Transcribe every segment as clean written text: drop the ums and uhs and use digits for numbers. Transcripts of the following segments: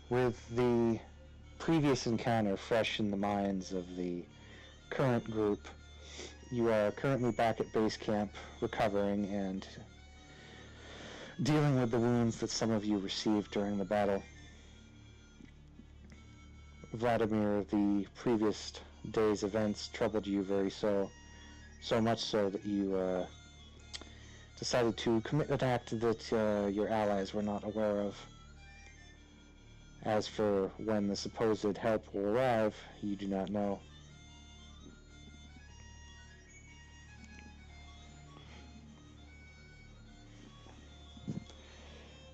With the previous encounter fresh in the minds of the current group, you are currently back at base camp, recovering and dealing with the wounds that some of you received during the battle. Vladimir, the previous day's events troubled you so much so that you decided to commit an act that your allies were not aware of. As for when the supposed help will arrive, you do not know.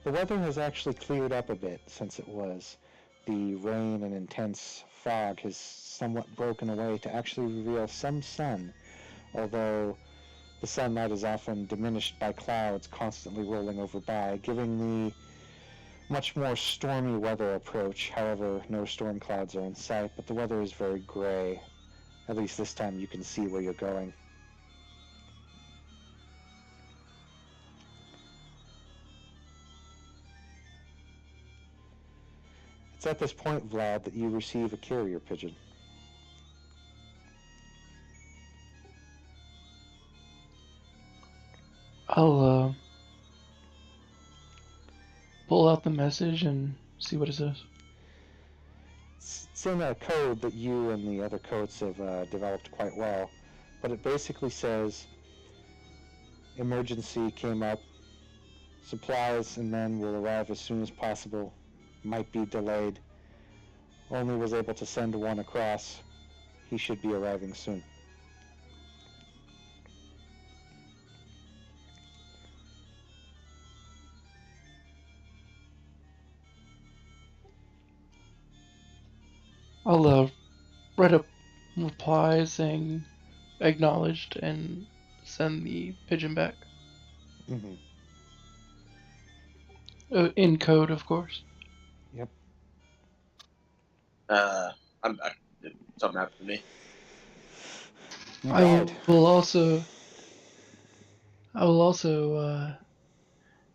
The weather has actually cleared up a bit since it was. The rain and intense fog has somewhat broken away to actually reveal some sun, although the sunlight is often diminished by clouds constantly rolling overby, giving the much more stormy weather approach. However, no storm clouds are in sight, but the weather is very gray. At least this time you can see where you're going. It's at this point, Vlad, that you receive a carrier pigeon. I'll pull out the message and see what it says. It's in a code that you and the other codes have developed quite well, but it basically says emergency came up, supplies and men will arrive as soon as possible, might be delayed, only was able to send one across, he should be arriving soon. I'll write a reply saying acknowledged and send the pigeon back. Mm-hmm. In code, of course. Yep. I'm back. Did something happen to me? You I died. will also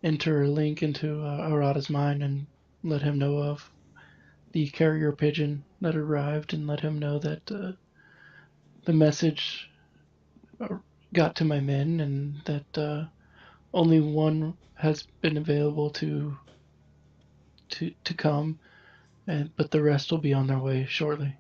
enter a link into Arata's mind and let him know of the carrier pigeon that arrived and let him know that the message got to my men and that only one has been available to come, and but the rest will be on their way shortly.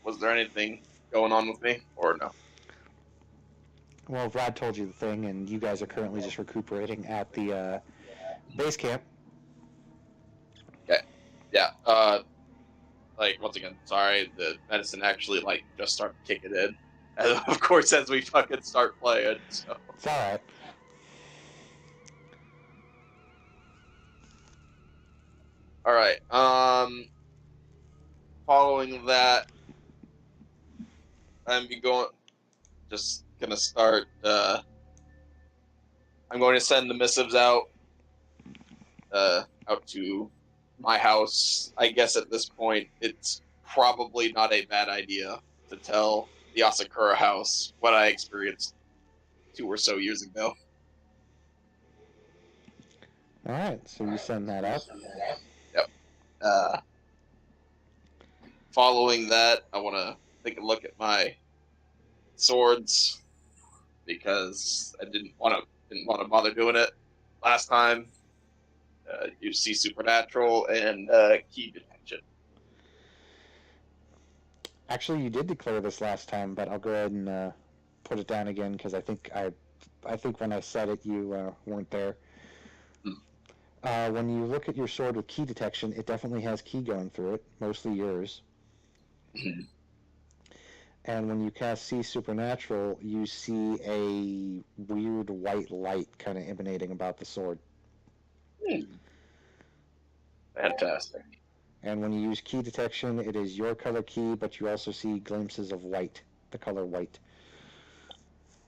Was there anything going on with me, or no? Well, Vlad told you the thing, and you guys are currently just recuperating at the base camp. Okay. Yeah. Like once again, sorry. The medicine actually just started kicking in, and of course as we fucking start playing. So. It's all right. All right. Following that, I'm just gonna start. I'm going to send the missives out to my house. I guess at this point, it's probably not a bad idea to tell the Asakura house what I experienced 2 or so years ago. All right, so you send that out. Yep. Following that, I want to take a look at my swords because I didn't want to bother doing it last time. You see supernatural and key detection. Actually, you did declare this last time, but I'll go ahead and put it down again because I think when I said it, you weren't there. When you look at your sword with key detection, it definitely has key going through it, mostly yours. And when you cast See Supernatural, you see a weird white light kind of emanating about the sword. Fantastic. And when you use key detection, it is your color key, but you also see glimpses of white, the color white.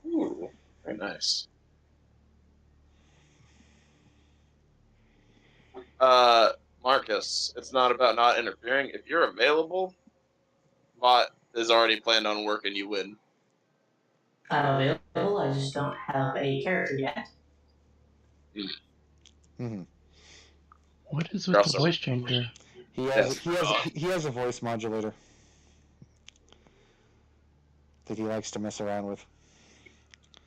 Ooh, very nice. Marcus, it's not about not interfering. If you're available, Bot is already planned on working you in. I'm available. I just don't have a character yet. Mm-hmm. What is with the voice changer? He has a voice modulator that he likes to mess around with.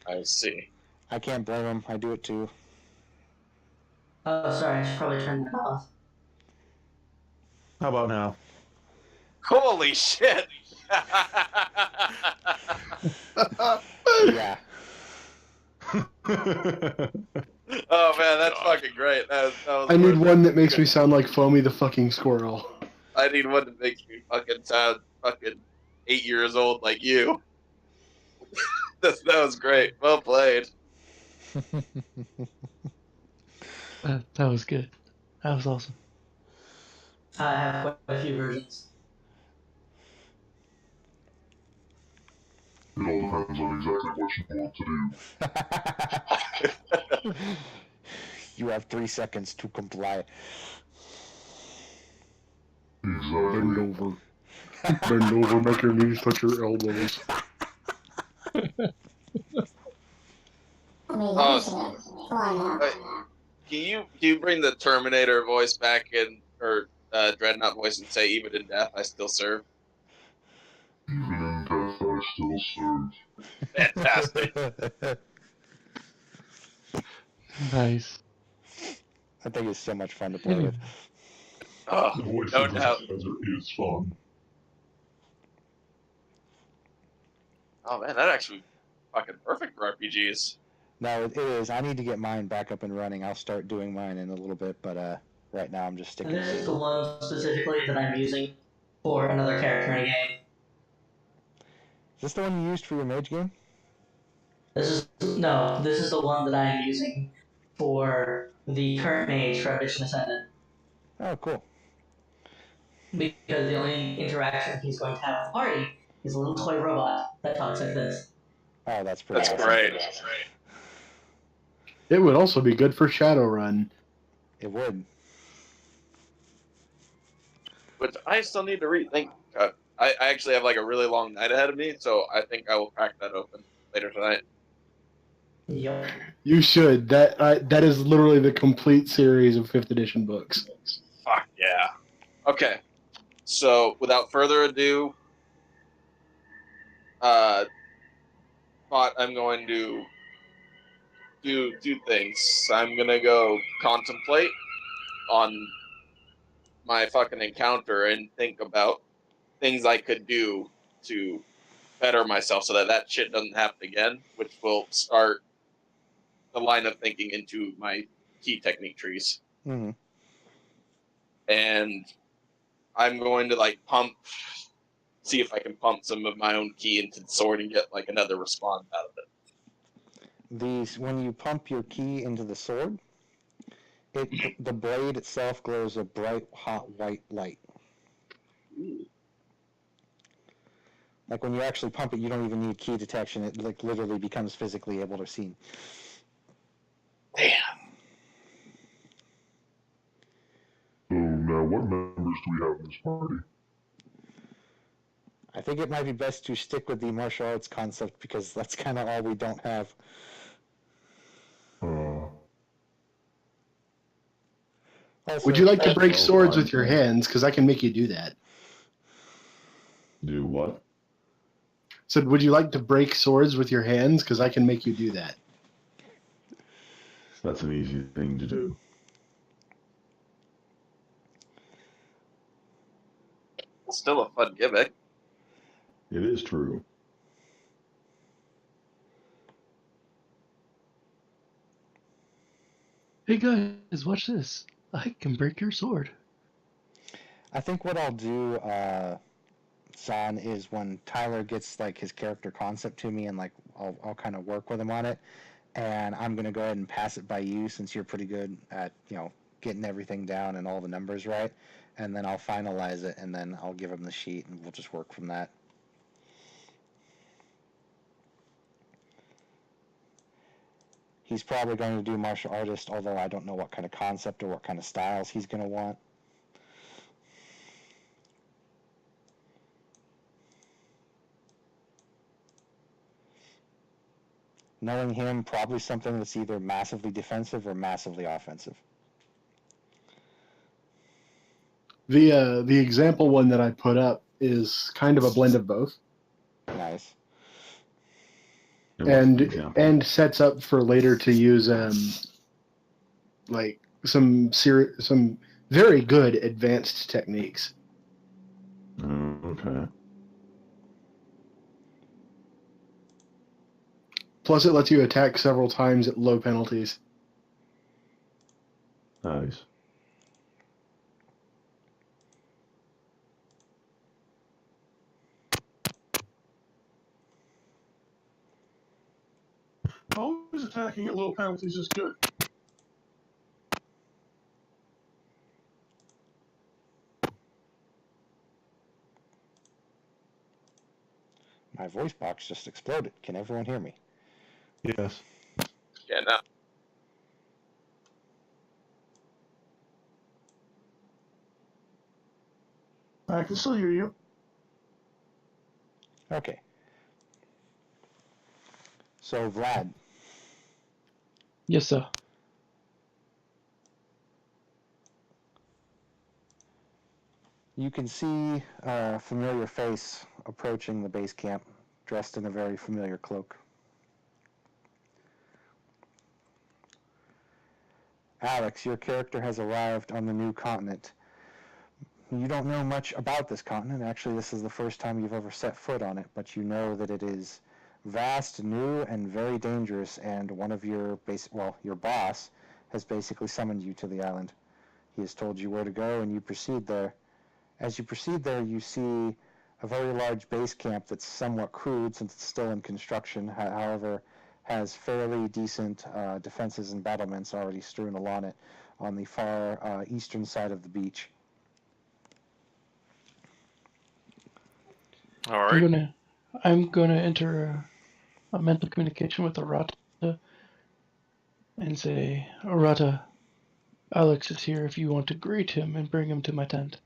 I see. I can't blame him. I do it too. Oh, sorry. I should probably turn that off. How about now? Holy shit! Yeah. Oh man, that's fucking great. That was I need one that makes me sound like Foamy the fucking squirrel. I need one that makes me fucking sound fucking 8 years old like you. that was great. Well played. That was good. That was awesome. I have quite a few versions. It all depends on exactly what you want to do. You have 3 seconds to comply. Exactly. Bend over. Bend over, make your knees touch your elbows. Can you bring the Terminator voice back in, or Dreadnought voice, and say, "Even in death, I still serve"? Even in death, I still serve. Fantastic. Nice. I think it's so much fun to play with. Oh, The voice no of the doubt. dispenser is fun. Oh man, that actually fucking perfect for RPGs. No, it is. I need to get mine back up and running. I'll start doing mine in a little bit, but right now I'm just sticking And this to is the one specifically that I'm using for another character in a game. Is this the one you used for your mage game? This is the one that I am using for the current mage for Ambition Ascendant. Oh, cool. Because the only interaction he's going to have with the party is a little toy robot that talks like this. Oh, that's pretty That's awesome. great. It would also be good for Shadowrun. It would. But I still need to rethink. I actually have like a really long night ahead of me, so I think I will crack that open later tonight. Yep. You should. That is literally the complete series of 5th edition books. Fuck yeah. Okay. So without further ado, thought I'm going to do 2 things. I'm gonna go contemplate on my fucking encounter and think about things I could do to better myself so that shit doesn't happen again, which will start the line of thinking into my key technique trees. Mm-hmm. And I'm going to see if I can pump some of my own key into the sword and get like another response out of it. When you pump your key into the sword, the blade itself glows a bright, hot white light. Ooh. Like when you actually pump it, you don't even need key detection. It like literally becomes physically able to see. Damn. So now, what members do we have in this party? I think it might be best to stick with the martial arts concept because that's kind of all we don't have. Also, Would you like to break swords with your hands? Because I can make you do that. Do what? Said, would you like to break swords with your hands? Because I can make you do that. That's an easy thing to do. Still a fun gimmick. It is true. Hey guys, watch this. I can break your sword. I think what I'll do, Zahn, is when Tyler gets like his character concept to me and like I'll kind of work with him on it, and I'm gonna go ahead and pass it by you since you're pretty good at getting everything down and all the numbers right, and then I'll finalize it, and then I'll give him the sheet, and we'll just work from that. He's probably going to do martial artist, although I don't know what kind of concept or what kind of styles he's going to want. Knowing him, probably something that's either massively defensive or massively offensive. The example one that I put up is kind of a blend of both, Nice. and sets up for later to use like some very good advanced techniques. Okay. Plus, it lets you attack several times at low penalties. Nice. Always attacking at low penalties is good. My voice box just exploded. Can everyone hear me? Yes. Yeah, no. I can still hear you. Okay. So, Vlad, Yes, sir. you can see a familiar face approaching the base camp, dressed in a very familiar cloak. Alex, your character has arrived on the new continent. You don't know much about this continent. Actually, this is the first time you've ever set foot on it, but you know that it is vast, new, and very dangerous, and one of your your boss has basically summoned you to the island. He has told you where to go, and you proceed there. As you proceed there, you see a very large base camp that's somewhat crude since it's still in construction, however, has fairly decent defenses and battlements already strewn along it on the far eastern side of the beach. All right. I'm gonna enter a mental communication with Arata and say, Arata, Alex is here if you want to greet him and bring him to my tent.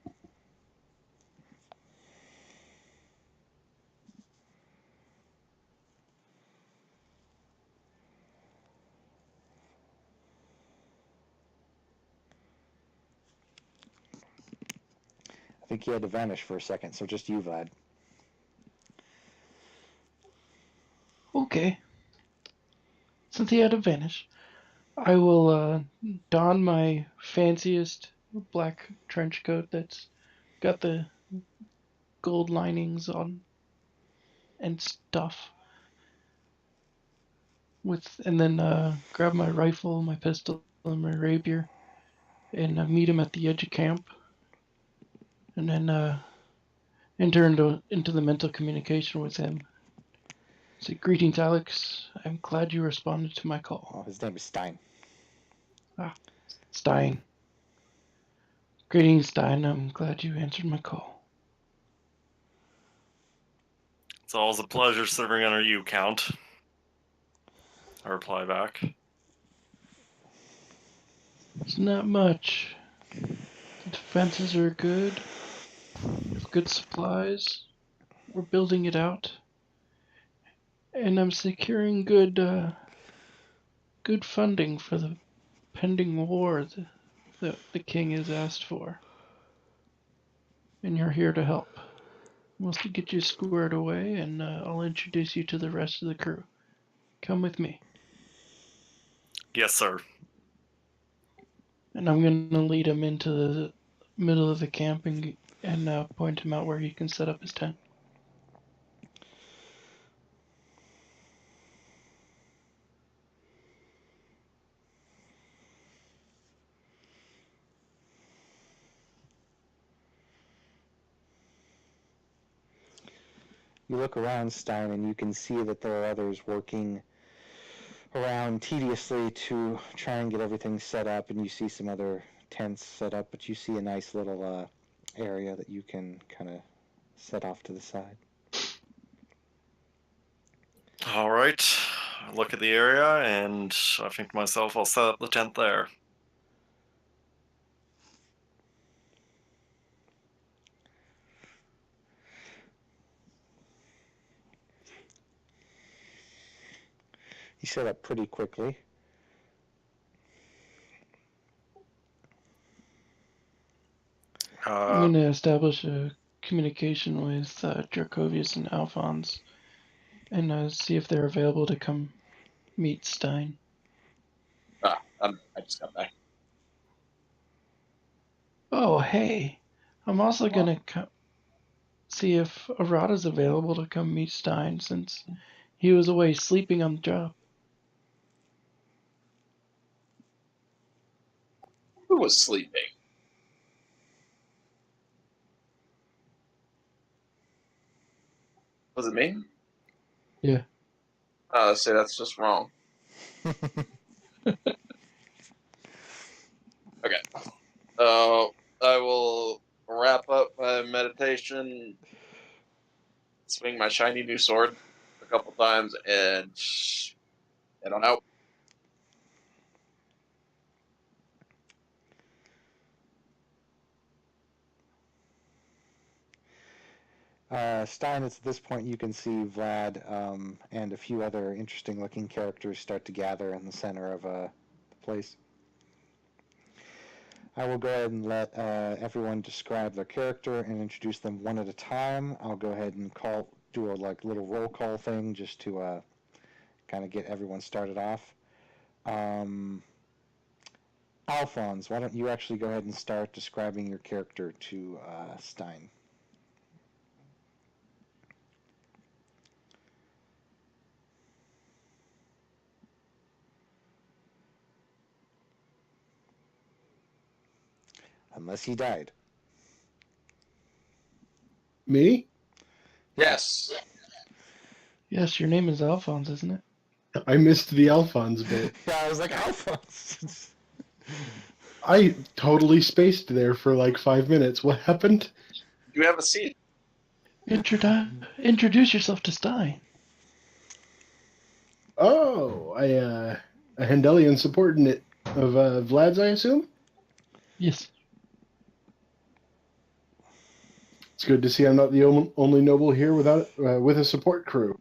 I think he had to vanish for a second, so just you, Vlad. Okay. Since he had to vanish, I will don my fanciest black trench coat that's got the gold linings on and stuff. And then grab my rifle, my pistol, and my rapier, and meet him at the edge of camp. And then enter into the mental communication with him. Say, greetings, Alex. I'm glad you responded to my call. Oh, his name is Stein. Stein. Greetings, Stein. I'm glad you answered my call. It's always a pleasure serving under you, Count. I reply back. It's not much. The defenses are good. We have good supplies. We're building it out. And I'm securing good funding for the pending war that the king has asked for. And you're here to help. Mostly get you squared away, and I'll introduce you to the rest of the crew. Come with me. Yes, sir. And I'm going to lead him into the middle of the camp and point him out where he can set up his tent. You look around, Stein, and you can see that there are others working around tediously to try and get everything set up, and you see some other tents set up, but you see a nice little area that you can kind of set off to the side. All right. I look at the area, and I think to myself, I'll set up the tent there. You set up pretty quickly. I'm going to establish a communication with Dracovius and Alphonse and see if they're available to come meet Stein. I just got back. Oh, hey. I'm also going to see if Arata's available to come meet Stein since he was away sleeping on the job. Who was sleeping? Was it me? Yeah. See, that's just wrong. Okay. I will wrap up my meditation, swing my shiny new sword a couple times, and head on out. Stein, it's at this point you can see Vlad and a few other interesting-looking characters start to gather in the center of the place. I will go ahead and let everyone describe their character and introduce them one at a time. I'll go ahead and do a little roll call thing just to kind of get everyone started off. Alphonse, why don't you actually go ahead and start describing your character to Stein? Unless he died. Me? Yes. Yes, your name is Alphonse, isn't it? I missed the Alphonse bit. Yeah, I was like, Alphonse! I totally spaced there for like 5 minutes. What happened? You have a seat. Introduce yourself to Stein. Oh, a Hendelian subordinate of Vlad's, I assume? Yes. It's good to see I'm not the only noble here without with a support crew.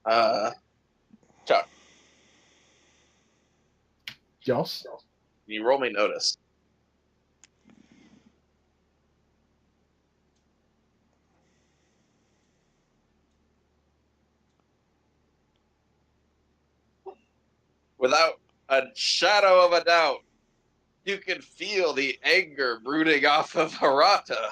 Chuck, Yes? can you roll me notice? Without a shadow of a doubt, you can feel the anger brooding off of Harata.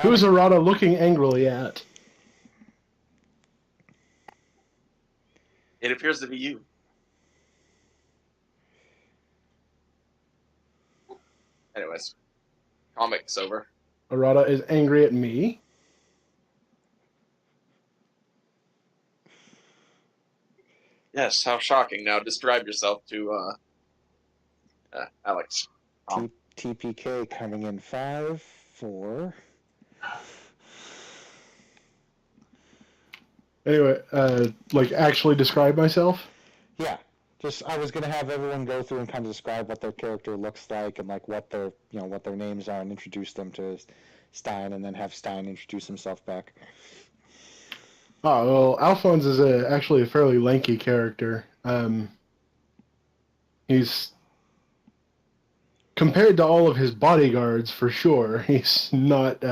Who's Arata looking angrily at? It appears to be you. Anyways, comic's over. Arata is angry at me. Yes, how shocking. Now describe yourself to Alex. TPK coming in 5, 4. Anyway, actually describe myself? Yeah, I was gonna have everyone go through and kind of describe what their character looks like and what their what their names are and introduce them to Stein, and then have Stein introduce himself back. Oh, well, Alphonse is actually a fairly lanky character. He's, compared to all of his bodyguards, for sure, he's not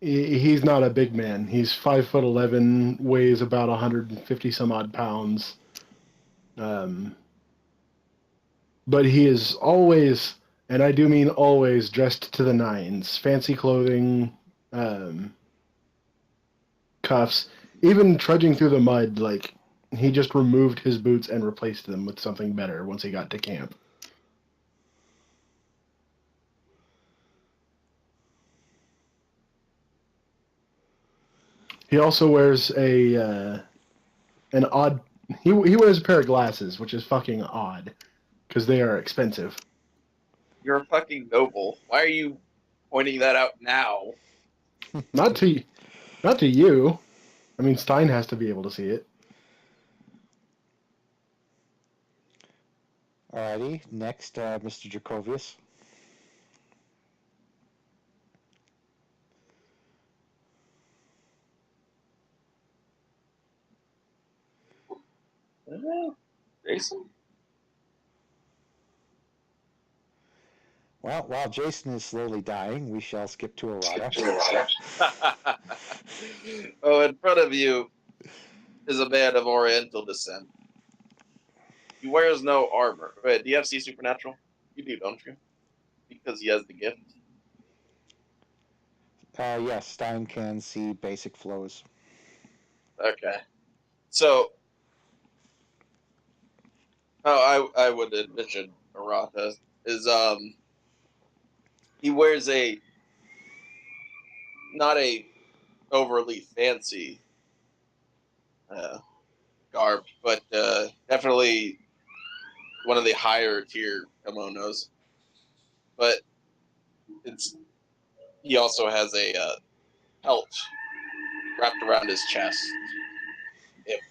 he's not a big man. He's 5'11", weighs about 150 some odd pounds. But he is always, and I do mean always, dressed to the nines. Fancy clothing, cuffs, even trudging through the mud. He just removed his boots and replaced them with something better once he got to camp. He also wears an odd. He wears a pair of glasses, which is fucking odd, because they are expensive. You're a fucking noble. Why are you pointing that out now? Not to you. I mean, Stein has to be able to see it. Alrighty, next, Mr. Jacovius. Jason? Well, while Jason is slowly dying, we shall skip to Errata. Oh, in front of you is a man of Oriental descent. He wears no armor. Wait, do you have See Supernatural? You do, don't you? Because he has the gift. Yes, Stein can see basic flows. Okay. So, I would envision Arata is he wears a not a overly fancy garb, but definitely one of the higher tier kimonos. But it's he also has a pelt wrapped around his chest. If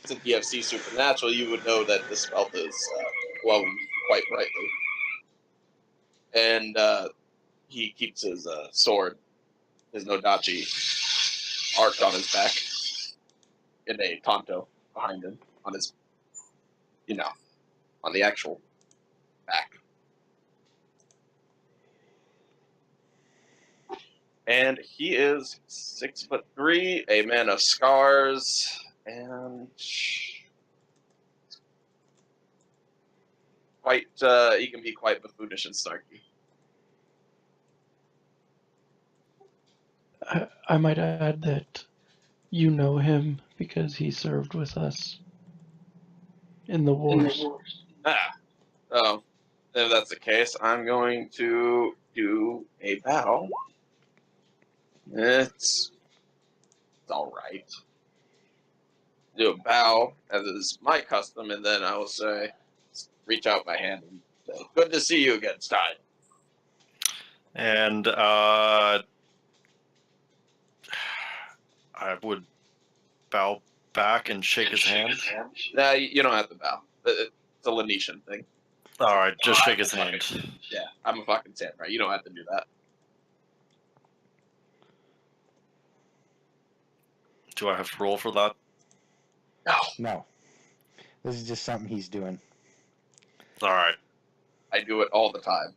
since you have See Supernatural, you would know that this belt is glowing quite brightly, and he keeps his sword, his Nodachi, arched on his back in a tanto behind him on his, on the actual back. And he is 6'3", a man of scars, and quite. He can be quite buffoonish and snarky. I might add that you know him because he served with us in the wars. Oh, if that's the case, I'm going to do a bow. It's all right. Do a bow, as is my custom, and then I will say, reach out my hand and say, "Good to see you again, Stein." And I would bow back and shake his hand. Nah, you don't have to bow. It's a Lanetian thing. All right, just shake his hand. Yeah, I'm a fucking samurai. You don't have to do that. Do I have to roll for that? No. This is just something he's doing. All right. I do it all the time.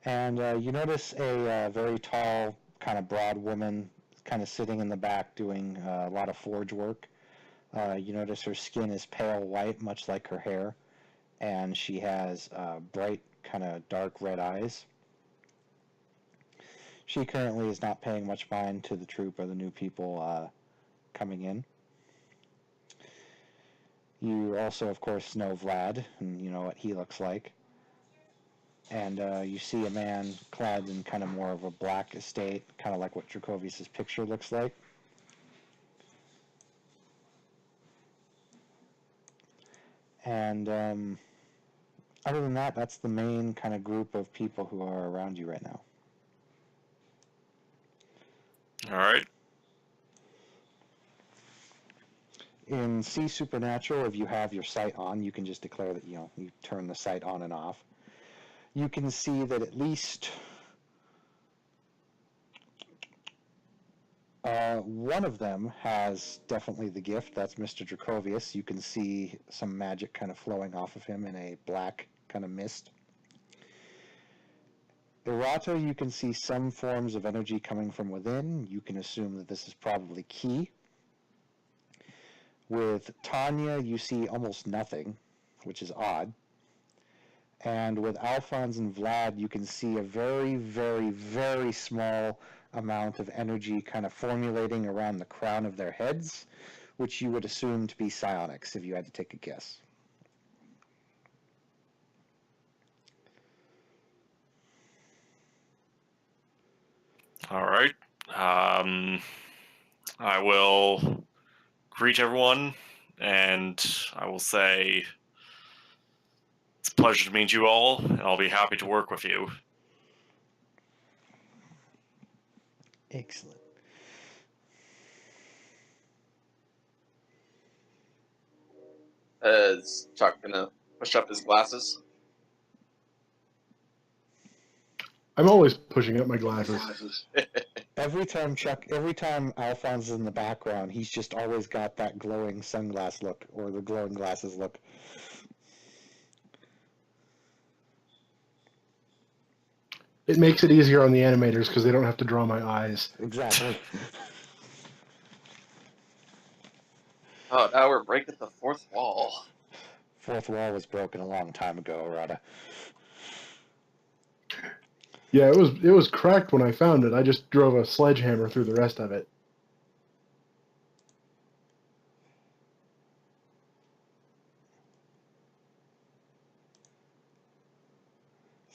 And you notice a very tall, kind of broad woman kind of sitting in the back doing a lot of forge work. You notice her skin is pale white, much like her hair, and she has bright, kind of dark red eyes. She currently is not paying much mind to the troop or the new people coming in. You also, of course, know Vlad, and you know what he looks like. And you see a man clad in kind of more of a black estate, kind of like what Dracovius' picture looks like. And other than that, that's the main kind of group of people who are around you right now. All right. In See Supernatural, if you have your sight on, you can just declare that, you turn the sight on and off. You can see that at least one of them has definitely the gift. That's Mr. Dracovius. You can see some magic kind of flowing off of him in a black kind of mist. Errata, you can see some forms of energy coming from within. You can assume that this is probably Ki. With Tanya, you see almost nothing, which is odd. And with Alphonse and Vlad, you can see a very, very, very small amount of energy kind of formulating around the crown of their heads, which you would assume to be psionics if you had to take a guess. All right. I will greet everyone, and I will say it's a pleasure to meet you all, and I'll be happy to work with you. Excellent. Is Chuck gonna push up his glasses? I'm always pushing up my glasses. Every time Alphonse is in the background, he's just always got that glowing sunglass look, or the glowing glasses look. It makes it easier on the animators because they don't have to draw my eyes. Exactly. Oh, now we're breaking the fourth wall. Fourth wall was broken a long time ago, Arata. Yeah, it was cracked when I found it. I just drove a sledgehammer through the rest of it.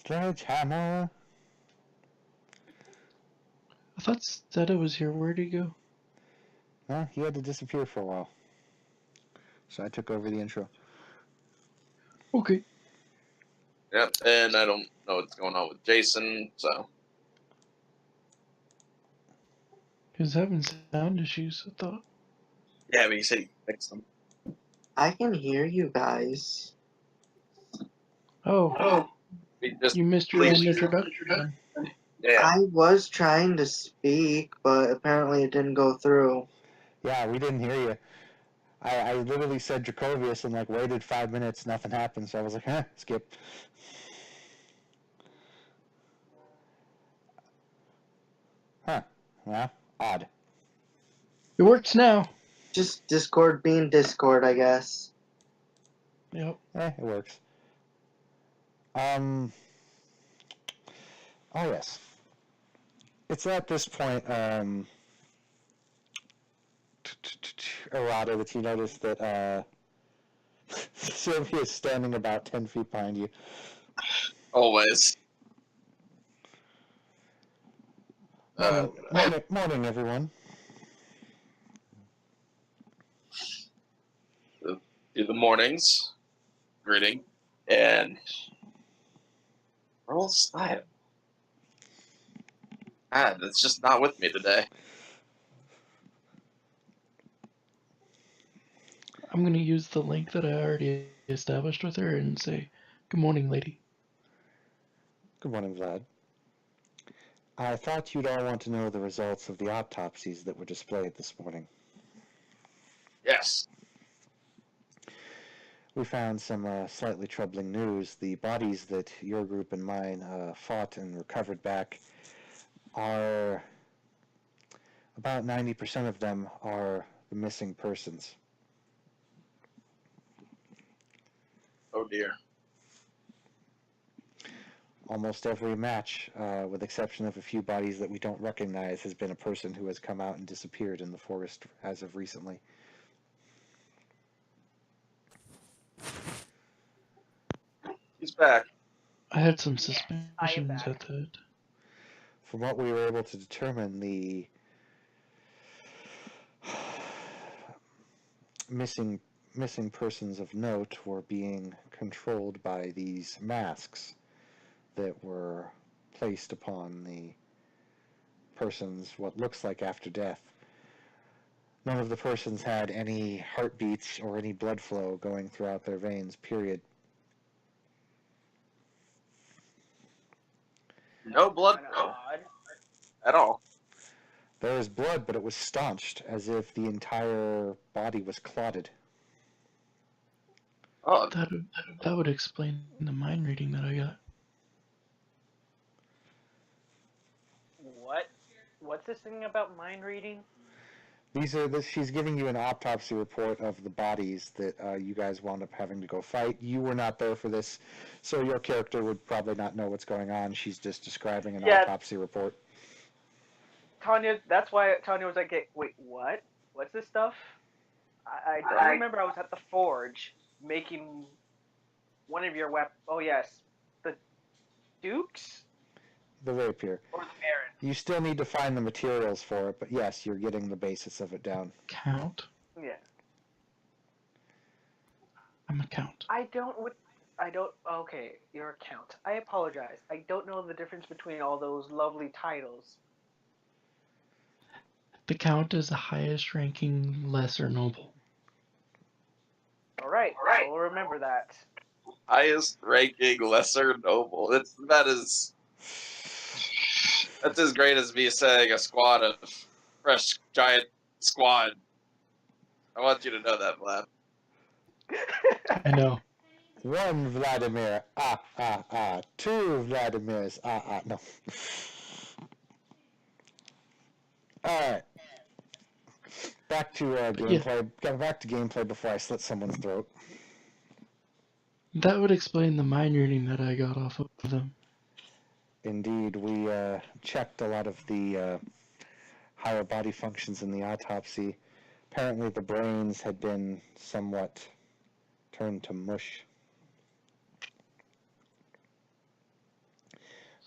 Sledgehammer. I thought Zeta was here. Where'd he go? Well, he had to disappear for a while. So I took over the intro. Okay. Yep, and I don't know what's going on with Jason, so. He was having sound issues, I thought. Yeah, but he said he fixed them. I can hear you guys. Oh, We just, you missed your own introduction. yeah. I was trying to speak, but apparently it didn't go through. Yeah, we didn't hear you. I literally said Dracovius and waited 5 minutes, nothing happened, so I was like, skip. Huh. Well, odd. It works now. Just Discord being Discord, I guess. Yep. It works. Oh yes. It's at this point, Errata, that you notice that Sylvia is standing about 10 feet behind you. Always. Morning, everyone. Do the mornings. Greeting. And roll style. Ah, that's just not with me today. I'm going to use the link that I already established with her and say, "Good morning, lady." Good morning, Vlad. I thought you'd all want to know the results of the autopsies that were displayed this morning. Yes. We found some slightly troubling news. The bodies that your group and mine fought and recovered back are... about 90% of them are the missing persons. Oh dear. Almost every match, with exception of a few bodies that we don't recognize, has been a person who has come out and disappeared in the forest as of recently. He's back. I had some suspicions at that. From what we were able to determine, the missing persons of note were being controlled by these masks that were placed upon the persons, what looks like after death. None of the persons had any heartbeats or any blood flow going throughout their veins, period. No blood flow at all. There was blood, but it was staunched, as if the entire body was clotted. Oh, That would explain the mind reading that I got. What? What's this thing about mind reading? She's giving you an autopsy report of the bodies that you guys wound up having to go fight. You were not there for this, so your character would probably not know what's going on. She's just describing an autopsy report. Tanya, that's why Tanya was like, wait, what? What's this stuff? I remember I was at the forge making one of your weapons. Oh, yes. The Dukes? The rapier. Or the Baron. You still need to find the materials for it, but yes, you're getting the basis of it down. Count. Yeah. I'm a count. I don't. Okay, you're a count. I apologize. I don't know the difference between all those lovely titles. The count is the highest ranking lesser noble. All right. We'll remember that. Highest ranking lesser noble. That's as great as me saying a squad of fresh giant squad. I want you to know that, Vlad. I know. 1 Vladimir, ah. 2 Vladimirs, no. Alright. Back to gameplay. Yeah. Back to gameplay before I slit someone's throat. That would explain the mind reading that I got off of them. Indeed, we checked a lot of the higher body functions in the autopsy. Apparently the brains had been somewhat turned to mush.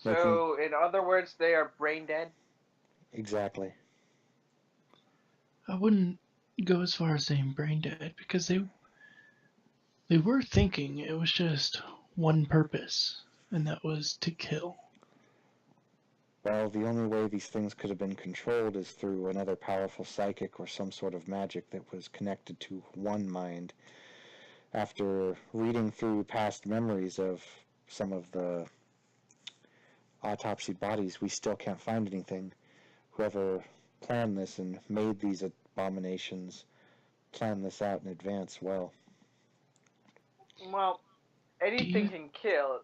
So, in other words, they are brain dead? Exactly. I wouldn't go as far as saying brain dead because they were thinking. It was just one purpose, and that was to kill. Well, the only way these things could have been controlled is through another powerful psychic or some sort of magic that was connected to one mind. After reading through past memories of some of the autopsy bodies, we still can't find anything. Whoever planned this and made these abominations planned this out in advance well. Well, anything can kill.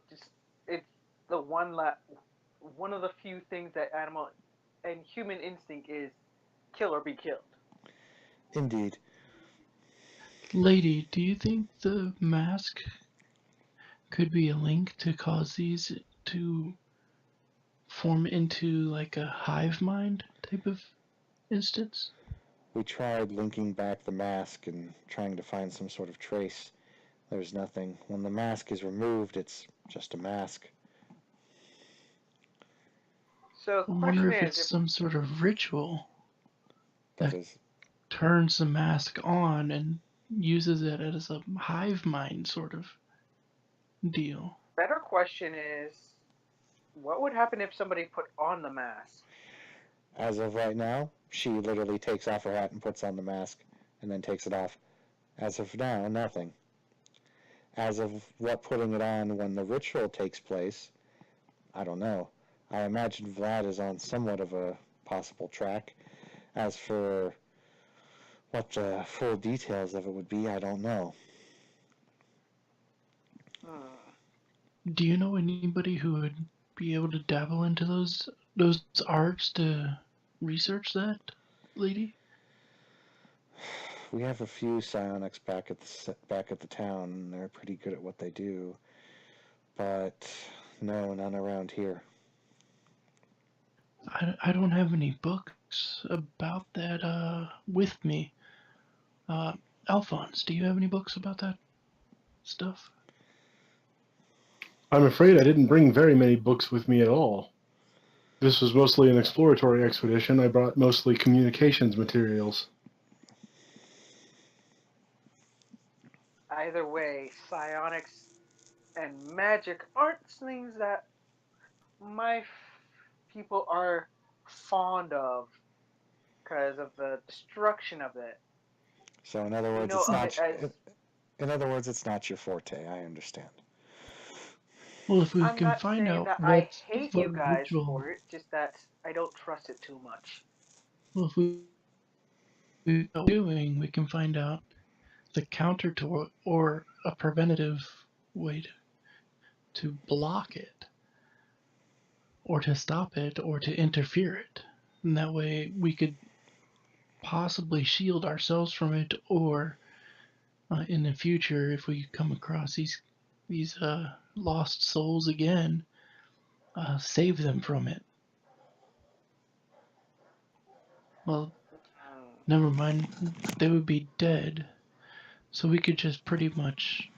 It's the one of the few things that animal and human instinct is kill or be killed. Indeed. Lady, do you think the mask could be a link to cause these to form into like a hive mind type of instance? We tried linking back the mask and trying to find some sort of trace. There's nothing. When the mask is removed, it's just a mask. So I wonder if it's some sort of ritual that turns the mask on and uses it as a hive mind sort of deal. Better question is, what would happen if somebody put on the mask? As of right now, she literally takes off her hat and puts on the mask and then takes it off. As of now, nothing. As of what putting it on when the ritual takes place, I don't know. I imagine Vlad is on somewhat of a possible track. As for what the full details of it would be, I don't know. Do you know anybody who would be able to dabble into those arts to research that, lady? We have a few psionics back at the town, and they're pretty good at what they do. But no, none around here. I don't have any books about that with me. Alphonse, do you have any books about that stuff? I'm afraid I didn't bring very many books with me at all. This was mostly an exploratory expedition. I brought mostly communications materials. Either way, psionics and magic aren't things that my people are fond of because of the destruction of it. So in other words, it's not your forte. I understand. Well, if we I'm can not find saying out that what I hate you guys ritual, for it, just that I don't trust it too much. well, if we doing, we can find out the counter to or a preventative way to block it, or to stop it, or to interfere it. And that way we could possibly shield ourselves from it, or in the future, if we come across these lost souls again, save them from it. Well, never mind, they would be dead, so we could just pretty much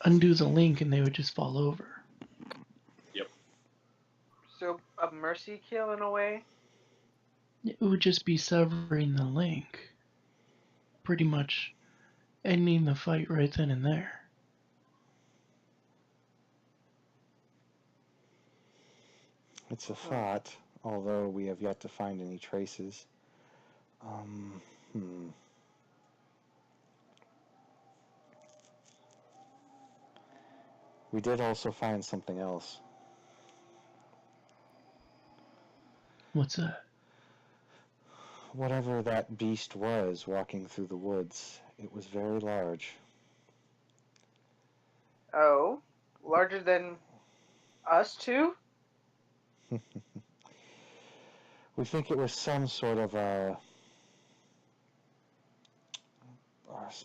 undo the link and they would just fall over. Yep. mercy kill in a way. It would just be severing the link. Pretty much ending the fight right then and there. It's a thought, although we have yet to find any traces. Hmm. We did also find something else. What's that? Whatever that beast was walking through the woods, it was very large. Oh, larger than us two? We think it was some sort of our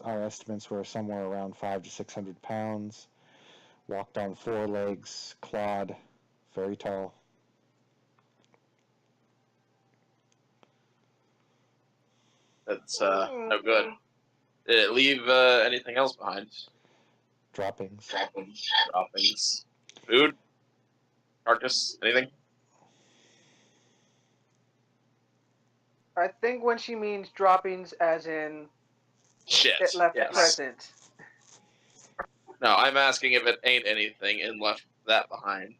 estimates were somewhere around 500 to 600 pounds. Walked on 4 legs, clawed, very tall. That's no good. Did it leave anything else behind? Droppings. Droppings. Food? Carcass? Anything? I think when she means droppings, as in Shit. it left Yes. present. No, I'm asking if it ain't anything and left that behind.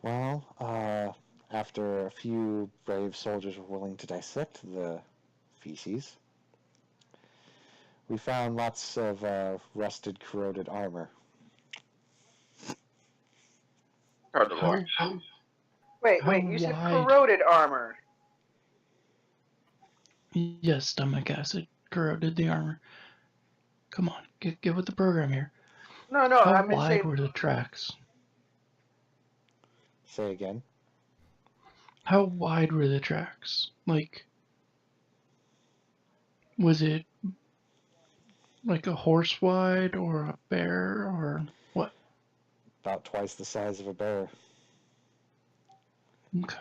Well, after a few brave soldiers were willing to dissect the feces, we found lots of rusted, corroded armor. Hard to watch. Wait, How you said wide- corroded armor. Yes, stomach acid corroded the armor. Come on, get with the program here. No, How I mean wide say were the tracks? Say again? How wide were the tracks? Like, was it like a horse wide or a bear or what? About twice the size of a bear. Okay.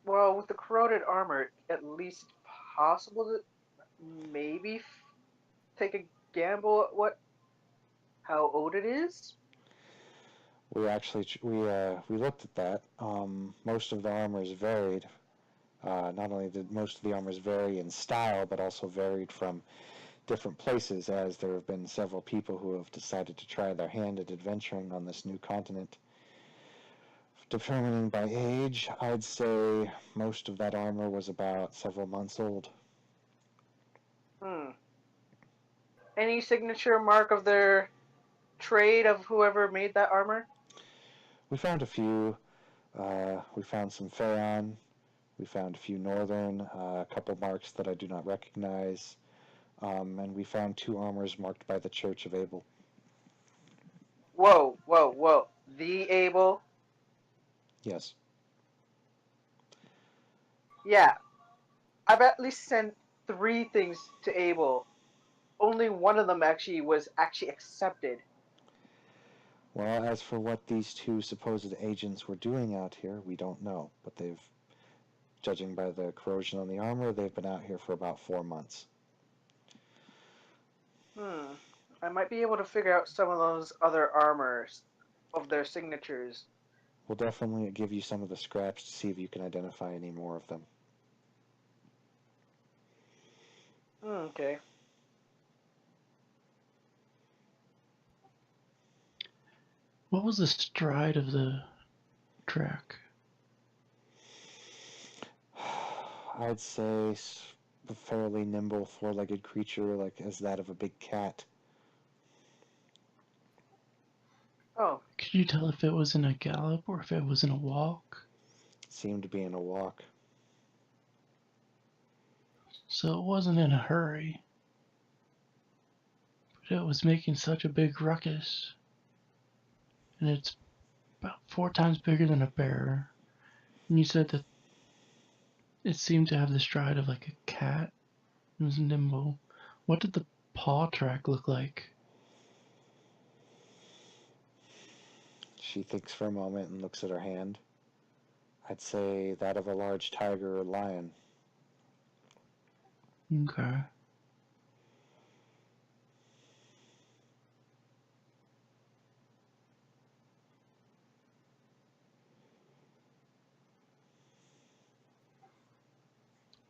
well, with the corroded armor, at least possible to maybe take a gamble at how old it is. We actually we looked at that. Most of the armor is varied. Not only did most of the armors vary in style, but also varied from different places, as there have been several people who have decided to try their hand at adventuring on this new continent. Determining by age, I'd say most of that armor was about several months old. Any signature mark of their trade of whoever made that armor? We found a few. We found some Phaon. We found a few Northern, a couple marks that I do not recognize. And we found 2 armors marked by the Church of Abel. Whoa. The Abel? Yes. Yeah. I've at least sent 3 things to Abel. Only one of them was accepted. Well, as for what these 2 supposed agents were doing out here, we don't know. But judging by the corrosion on the armor, they've been out here for about 4 months. I might be able to figure out some of those other armors of their signatures. We'll definitely give you some of the scraps to see if you can identify any more of them. Okay. What was the stride of the track? I'd say a fairly nimble 4-legged creature, like as that of a big cat. Oh. Could you tell if it was in a gallop or if it was in a walk? Seemed to be in a walk. So it wasn't in a hurry. But it was making such a big ruckus. And it's about 4 times bigger than a bear. And you said that it seemed to have the stride of like a cat. It was nimble. What did the paw track look like? She thinks for a moment and looks at her hand. I'd say that of a large tiger or lion. Okay.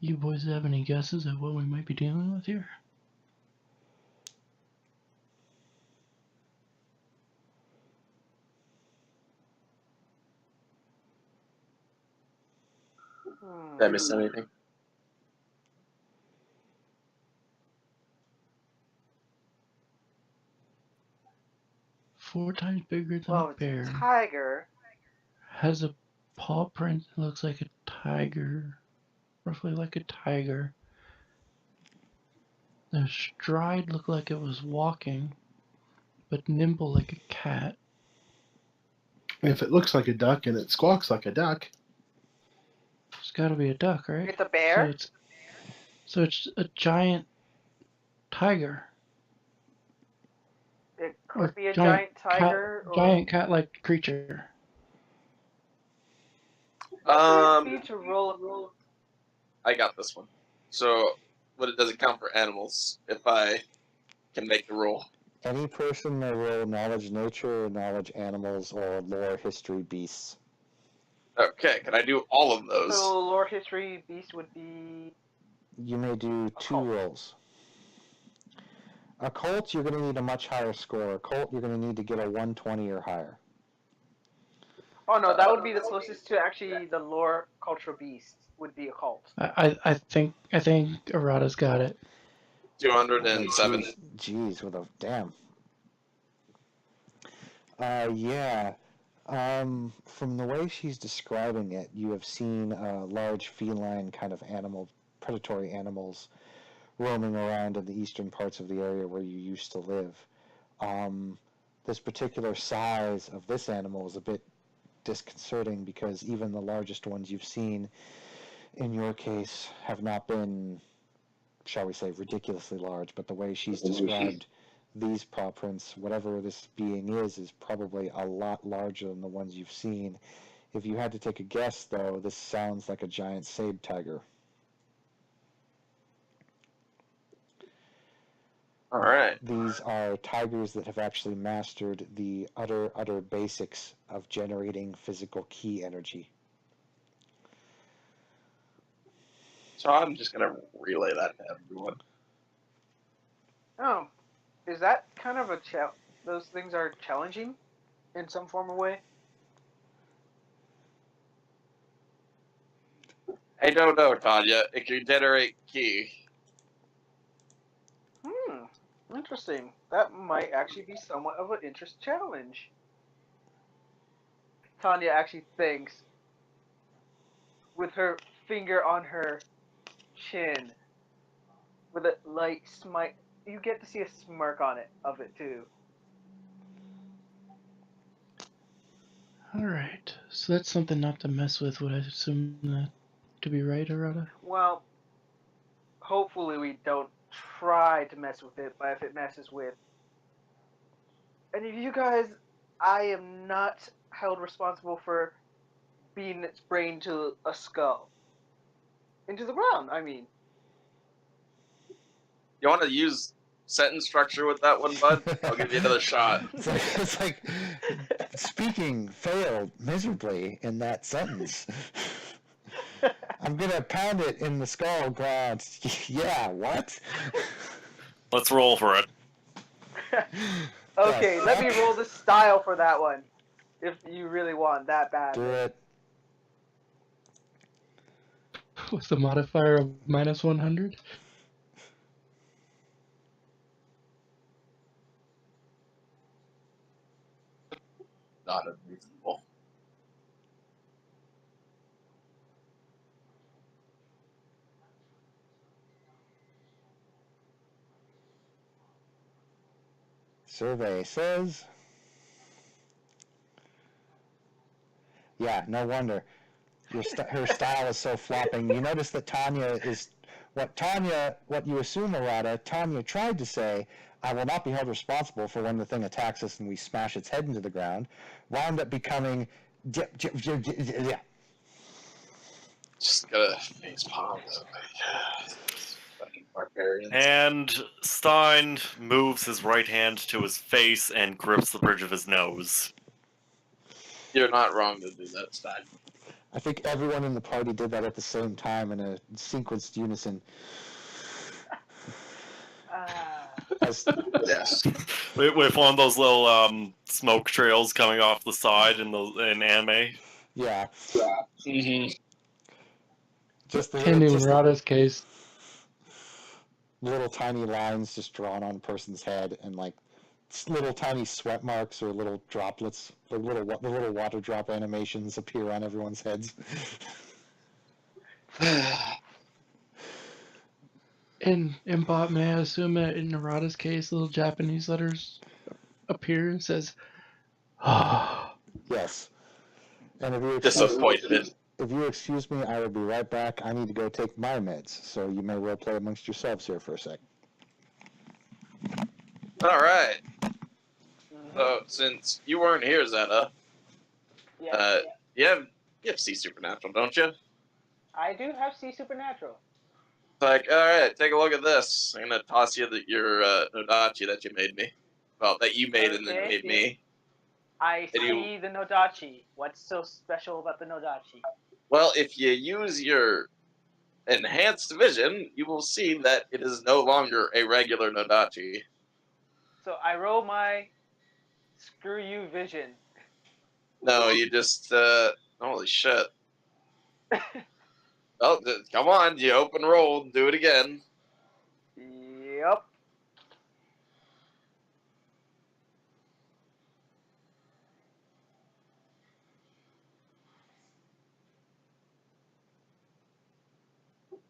You boys have any guesses at what we might be dealing with here? Did I miss anything? Four times bigger than Well, a it's a bear. tiger. Has a paw print that looks like a tiger. Roughly like a tiger. The stride looked like it was walking, but nimble like a cat. If it looks like a duck and it squawks like a duck, It's gotta be a duck, right? It's a bear. So it's a giant tiger. It Or could be a giant tiger or giant cat-like creature. be to roll. I got this one. So, but it doesn't count for animals if I can make the roll. Any person may roll knowledge nature, or knowledge animals, or lore history beasts. Okay, can I do all of those? So lore history beast would be. You may do two rolls. Occult, you're going to need a much higher score. Occult, you're going to need to get a 120 or higher. Oh no, that would be the closest to actually the lore cultural beast would be occult. I think Arata's got it. 207. Jeez, with a damn. Yeah. From the way she's describing it, you have seen large feline kind of predatory animals roaming around in the eastern parts of the area where you used to live. This particular size of this animal is a bit disconcerting because even the largest ones you've seen in your case have not been, shall we say, ridiculously large, but the way she's described these paw prints, whatever this being is probably a lot larger than the ones you've seen. If you had to take a guess, though, this sounds like a giant sable tiger. All right. These are tigers that have actually mastered the utter basics of generating physical ki energy. So I'm just going to relay that to everyone. Oh, is that kind of a those things are challenging in some form or way? I don't know, Tanya. It can generate ki. Interesting. That might actually be somewhat of an interest challenge. Tanya actually thinks with her finger on her chin with a light smite. You get to see a smirk on it of it too. Alright, so that's something not to mess with, would I assume that to be right, Arata? Well, hopefully we don't try to mess with it, but if it messes with any of you guys, I am not held responsible for beating its brain to a skull. Into the ground, I mean. You want to use sentence structure with that one, bud? I'll give you another shot. It's like speaking failed miserably in that sentence. I'm going to pound it in the skull, ground. Yeah, what? Let's roll for it. Okay, let me roll the style for that one. If you really want that bad. Do it. What's the modifier of minus 100? Not unreasonable. Survey says, yeah, no wonder. Her style is so flopping. You notice that Tanya is, what you assume, Arata, Tanya tried to say, I will not be held responsible for when the thing attacks us and we smash its head into the ground, wound up becoming, yeah. Just gotta face palms. Fucking barbarians. And Stein moves his right hand to his face and grips the bridge of his nose. You're not wrong to do that, Stein. I think everyone in the party did that at the same time in a sequenced unison. As Yes. With one of those little smoke trails coming off the side in anime. yeah, Mm-hmm. just the And in just Rada's case, little tiny lines just drawn on a person's head, and like little tiny sweat marks or little droplets, the little water drop animations appear on everyone's heads. in Bot, may I assume that in Narada's case, little Japanese letters appear and says, "Ah." Yes. And if Disappointed. you excuse me, I will be right back. I need to go take my meds, so you may role play amongst yourselves here for a sec. All right. Mhm. So since you weren't here, Zeta, Yeah, you have See Supernatural, don't you? I do have See Supernatural. Like, all right, take a look at this. I'm gonna toss you your Nodachi that you made me. Well, that you made and then Okay, made see. me. I And see the Nodachi. What's so special about the Nodachi? Well, if you use your enhanced vision, you will see that it is no longer a regular Nodachi. So I roll my screw you vision. No, you just holy shit. Oh, come on, you open roll, do it again. Yep.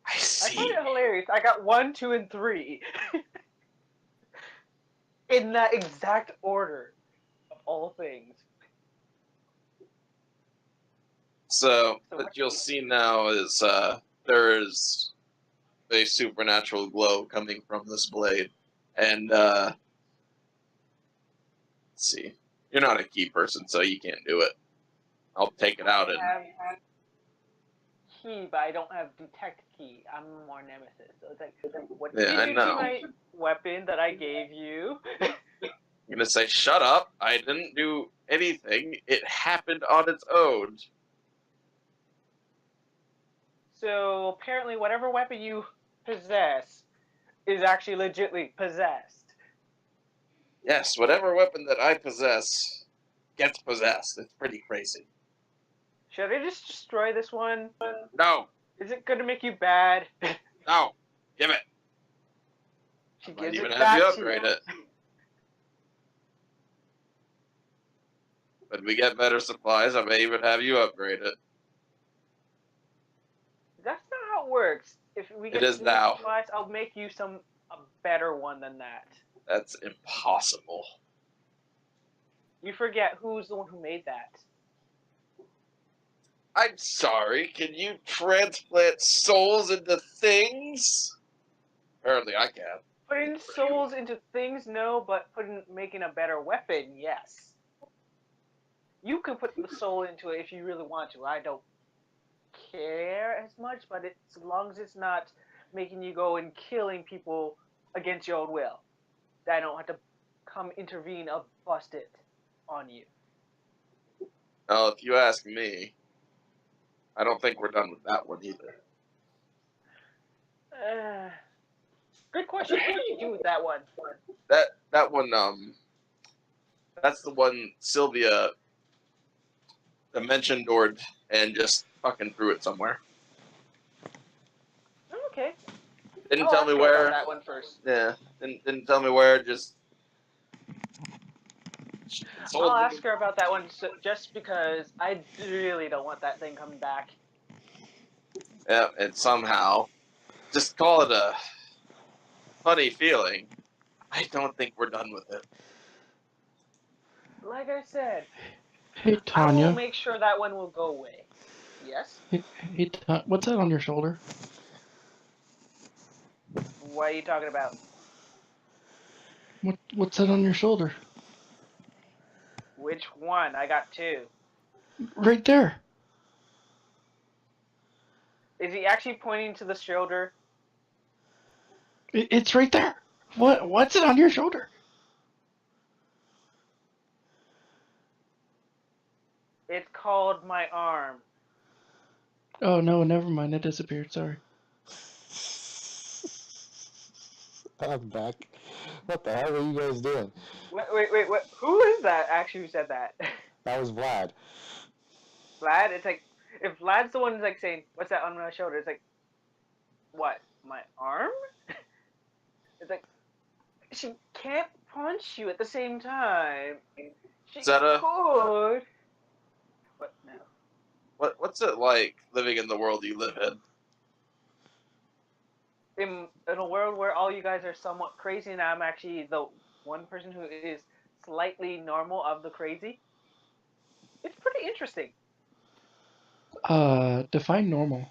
I I see. find it hilarious. I got 1, 2, and 3 in that exact order of all things. So what you'll see now is there is a supernatural glow coming from this blade, and let's see, you're not a key person, so you can't do it. I'll take it out and I have key, but I don't have detect key. I'm more nemesis. So it's like, what did Yeah, I you do know. to my weapon that I gave you? I'm gonna say, shut up! I didn't do anything. It happened on its own. So apparently, whatever weapon you possess is actually legitly possessed. Yes, whatever weapon that I possess gets possessed. It's pretty crazy. Should I just destroy this one? No, Is it gonna make you bad? no, give it. She I might gives even it have you back to upgrade you. it. When we get better supplies, I may even have you upgrade it. That's not how it works. If we get is new now. supplies, I'll make you a better one than that. That's impossible. You forget who's the one who made that. I'm sorry, can you transplant souls into things? Apparently I can. Putting souls into things, no, but making a better weapon, yes. You can put the soul into it if you really want to. I don't care as much, but as long as it's not making you go and killing people against your own will, I don't have to come intervene or bust it on you. Well, if you ask me, I don't think we're done with that one either. Good question. What did you do with that one? That one, that's the one Sylvia dimension doored and just fucking threw it somewhere. Okay. Didn't I'll tell ask me her where. about that one first. Yeah, didn't tell me where. Just I'll ask her about that one just because I really don't want that thing coming back. Yeah, and somehow, just call it a funny feeling. I don't think we're done with it. Like I said, "Hey I will Tanya, make sure that one will go away. Yes? hey, what's that on your shoulder?" What are you talking about? What's that on your shoulder?" Which one? I got 2. "Right there." Is he actually pointing to the shoulder? It's right there. What's it on your shoulder? It's called my arm. Oh no, never mind. It disappeared. Sorry. I'm back. What the hell are you guys doing? Wait. Who is that actually who said that? That was Vlad. Vlad? It's like, if Vlad's the one who's like saying, what's that on my shoulder? It's like, what? My arm? It's like, she can't punch you at the same time. She Zeta, could. But no. what's it like living in the world you live in? In a world where all you guys are somewhat crazy and I'm actually the one person who is slightly normal of the crazy, it's pretty interesting. Define normal.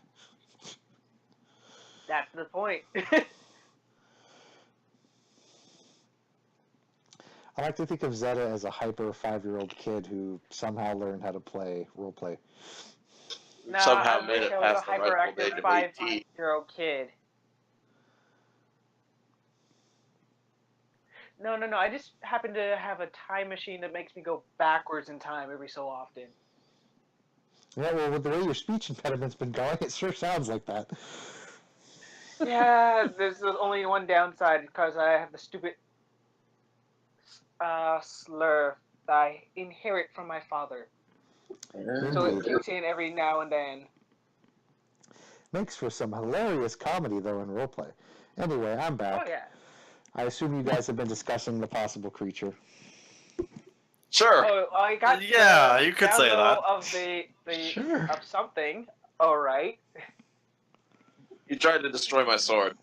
That's the point. I like to think of Zeta as a hyper 5-year-old kid who somehow learned how to play roleplay. Nah, Somehow I made wish it I was a past the rightful hyperactive age of 18. 5-year-old kid. No. I just happen to have a time machine that makes me go backwards in time every so often. Yeah, well, with the way your speech impediment's been going, it sure sounds like that. Yeah, there's only one downside because I have the stupid slur that I inherit from my father. So it Indeed. kicks in every now and then. Makes for some hilarious comedy, though, in roleplay. Anyway, I'm back. Oh yeah. I assume you guys have been discussing the possible creature. Sure. Oh, I got Yeah, the you could down say low that. of the Sure. of something. All right. You tried to destroy my sword.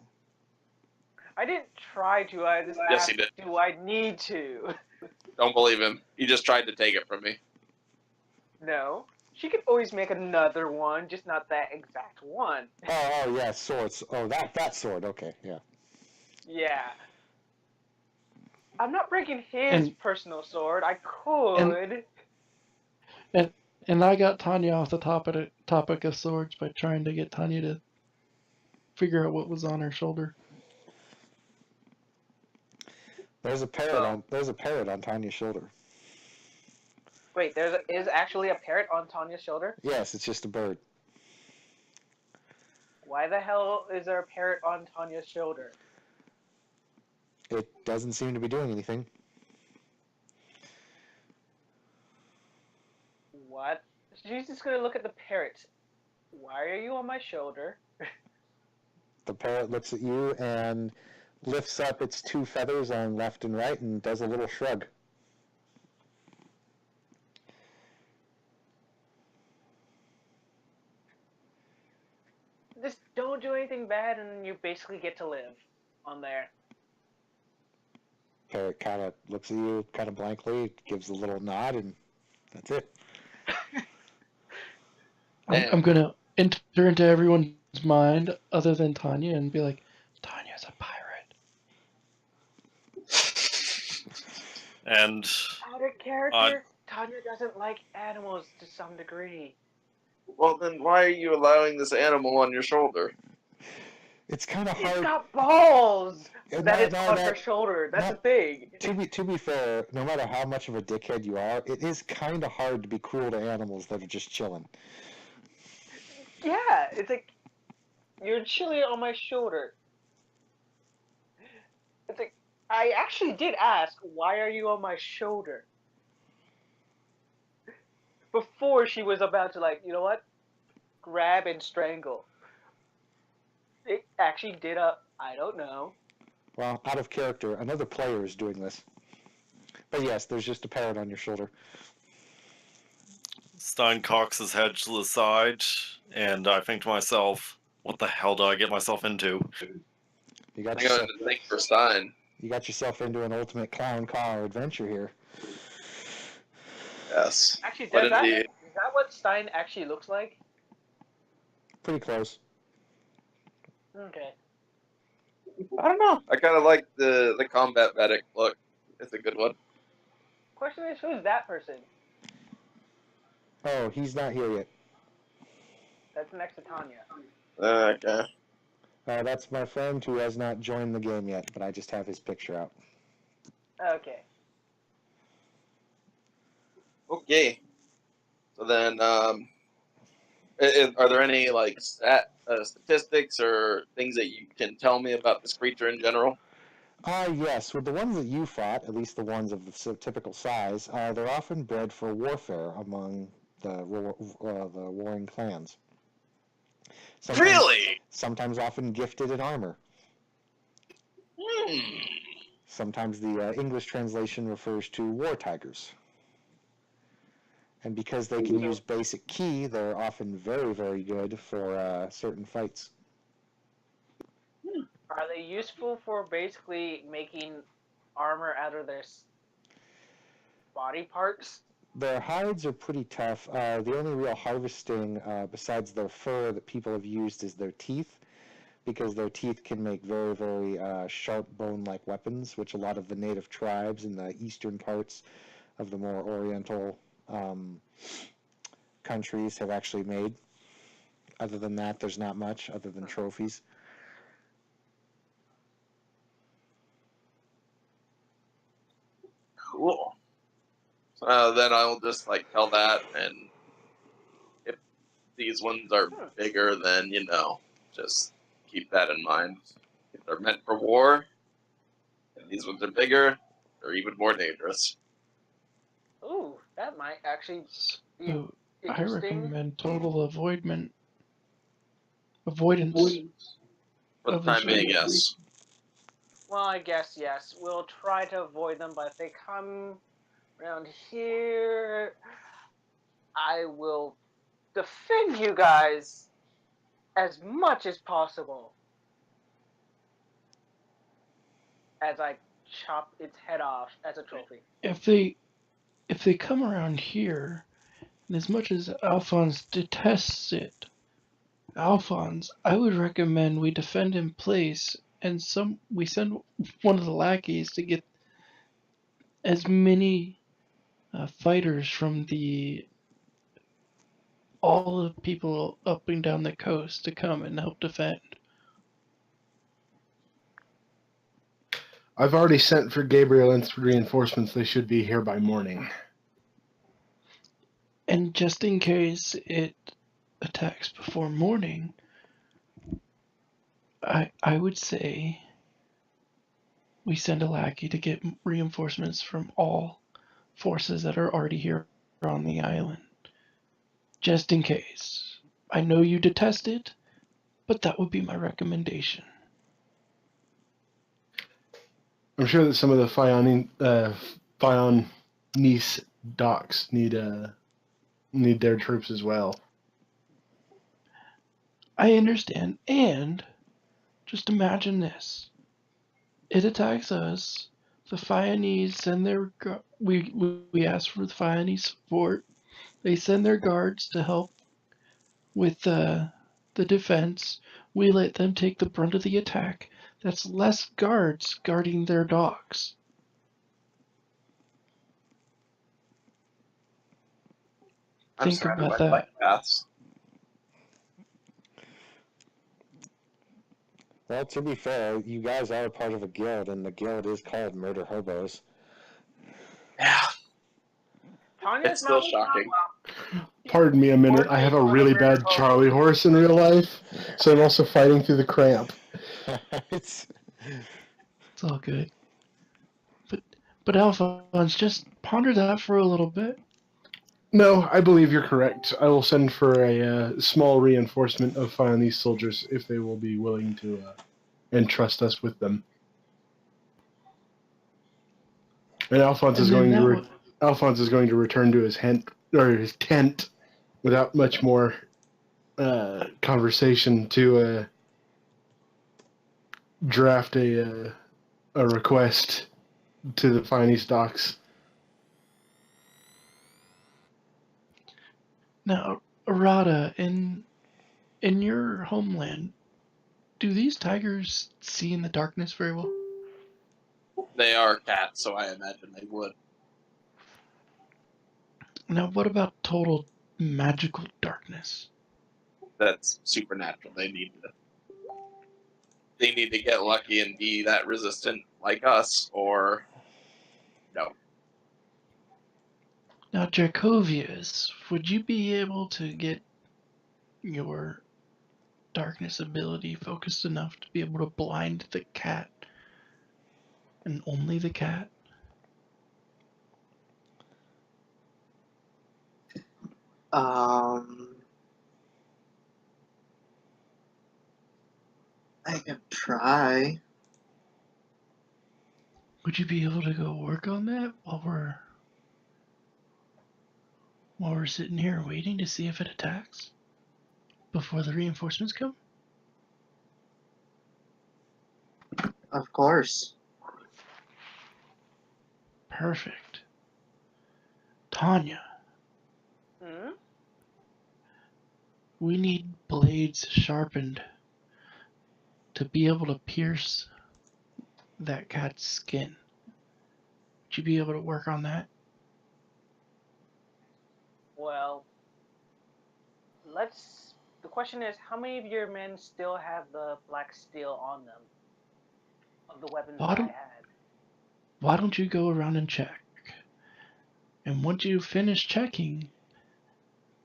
I didn't try to. I just Yes, asked, he did. do I need to? Don't believe him. He just tried to take it from me. No. She could always make another one, just not that exact one. Oh, yeah, swords. Oh, that sword. Okay, yeah. Yeah. I'm not breaking his personal sword. I could. And I got Tanya off the topic of swords by trying to get Tanya to figure out what was on her shoulder. There's a parrot on Tanya's shoulder. Wait, is actually a parrot on Tanya's shoulder? Yes, it's just a bird. Why the hell is there a parrot on Tanya's shoulder? It doesn't seem to be doing anything. What? She's just gonna look at the parrot. Why are you on my shoulder? The parrot looks at you and lifts up its 2 feathers on left and right and does a little shrug. Just don't do anything bad and you basically get to live on there. Parrot kind of looks at you kind of blankly, gives a little nod, and that's it. I'm gonna enter into everyone's mind other than Tanya and be like, Tanya's a pirate. And Out of character, Tanya doesn't like animals to some degree. Well, then why are you allowing this animal on your shoulder? It's kind of hard. It's got balls that it's No, on her shoulder. That's the thing. To be fair, no matter how much of a dickhead you are, it is kind of hard to be cruel to animals that are just chilling. Yeah, it's like, you're chilling on my shoulder. It's like, I actually did ask, why are you on my shoulder? Before she was about to, like, you know what? Grab and strangle. It actually did I don't know. Well, out of character, another player is doing this. But yes, there's just a parrot on your shoulder. Stein cocks his head to the side, and I think to myself, what the hell did I get myself into? You got I'm going to think for Stein. You got yourself into an ultimate clown car adventure here. Yes. Actually, But is that indeed. what Stein actually looks like? Pretty close. Okay. I don't know. I kind of like the combat medic look. It's a good one. Question is, who's that person? Oh, he's not here yet. That's next to Tanya. Okay. That's my friend who has not joined the game yet, but I just have his picture out. Okay. Okay. So then, Are there any like statistics or things that you can tell me about this creature in general? Yes, with the ones that you fought, at least the ones of the typical size, they're often bred for warfare among the warring clans. Sometimes, Really? sometimes often gifted in armor. Hmm. Sometimes the English translation refers to war tigers. And because they can use basic ki, they're often very, very good for certain fights. Are they useful for basically making armor out of their body parts? Their hides are pretty tough. The only real harvesting besides their fur that people have used is their teeth, because their teeth can make very, very sharp bone-like weapons, which a lot of the native tribes in the eastern parts of the more oriental countries have actually made. Other than that, there's not much other than trophies. Cool. Then I'll just like tell that, and if these ones are bigger, then just keep that in mind. If they're meant for war, and these ones are bigger, they're even more dangerous. Ooh, that might actually be So I interesting. recommend total avoidance For the of time this being, creature. yes. Well, I guess yes. We'll try to avoid them, but if they come around here, I will defend you guys as much as possible. As I chop its head off as a trophy. If they come around here, and as much as Alphonse detests it, Alphonse, I would recommend we defend in place, and we send one of the lackeys to get as many fighters from all the people up and down the coast to come and help defend. I've already sent for Gabriel and reinforcements. They should be here by morning. And just in case it attacks before morning, I would say we send a lackey to get reinforcements from all forces that are already here on the island. Just in case. I know you detest it, but that would be my recommendation. I'm sure that some of the Nice docks need their troops as well. I understand, and just imagine this. It attacks us. The Fionese send their we ask for the Fionese support. They send their guards to help with the defense. We let them take the brunt of the attack. That's less guards guarding their docks. I'm Think surrounded about by that. psychopaths. Well, to be fair, you guys are part of a guild, and the guild is called Murder Hobos. Yeah. Tanya's It's still not shocking. Pardon me a minute. I have a really bad Charlie horse in real life, so I'm also fighting through the cramp. It's all good. But Alphonse, just ponder that for a little bit. No, I believe you're correct. I will send for a small reinforcement of Fionese soldiers if they will be willing to entrust us with them. And Alphonse is going to return to his tent without much more conversation to draft a request to the Fionese docks. Now, Arata, in your homeland, do these tigers see in the darkness very well? They are cats, so I imagine they would. Now, what about total magical darkness? That's supernatural. They need to get lucky and be that resistant like us, or no. Now, Jacovius, would you be able to get your darkness ability focused enough to be able to blind the cat, and only the cat? I can try. Would you be able to go work on that while we're sitting here waiting to see if it attacks before the reinforcements come? Of course. Perfect. Tanya, Hmm? we need blades sharpened to be able to pierce that cat's skin. Would you be able to work on that? Well, let's. The question is, how many of your men still have the black steel on them of the weapons Why that I don't, had? why don't you go around and check? And once you finish checking,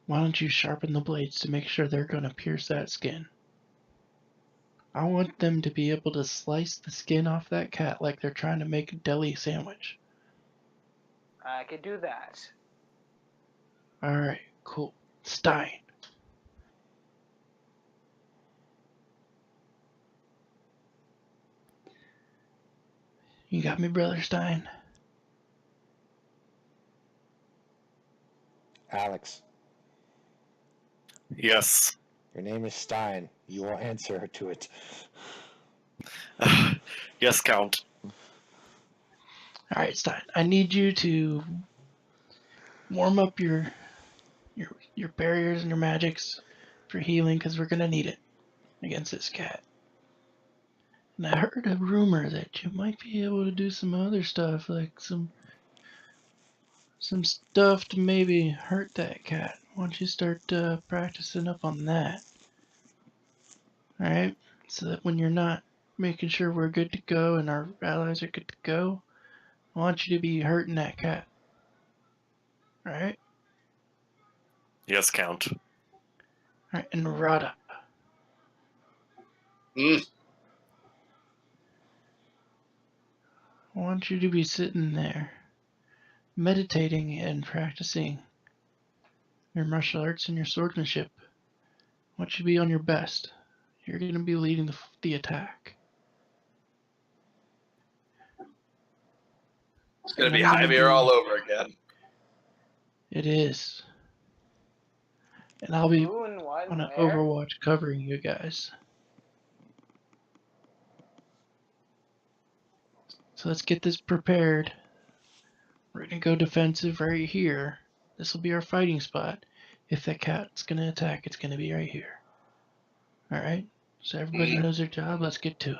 why don't you sharpen the blades to make sure they're going to pierce that skin? I want them to be able to slice the skin off that cat like they're trying to make a deli sandwich. I could do that. Alright, cool. Stein. You got me, brother Stein? Alex, Yes. your name is Stein. You will answer to it. Yes, Count. Alright, Stein. I need you to warm up your barriers and your magics for healing, because we're going to need it against this cat. And I heard a rumor that you might be able to do some other stuff, like some stuff to maybe hurt that cat. Why don't you start practicing up on that? Alright? So that when you're not making sure we're good to go and our allies are good to go, I want you to be hurting that cat. Alright? Yes, Count. Alright, and Rada. Mm. I want you to be sitting there, meditating and practicing your martial arts and your swordsmanship. I want you to be on your best. You're going to be leading the attack. It's gonna And be I'm gonna Javier all over again. It is. And I'll be Who and what on and an where? Overwatch covering you guys. So let's get this prepared. We're gonna go defensive right here. This will be our fighting spot. If that cat's gonna attack, it's gonna be right here. Alright? So everybody knows their job, let's get to it.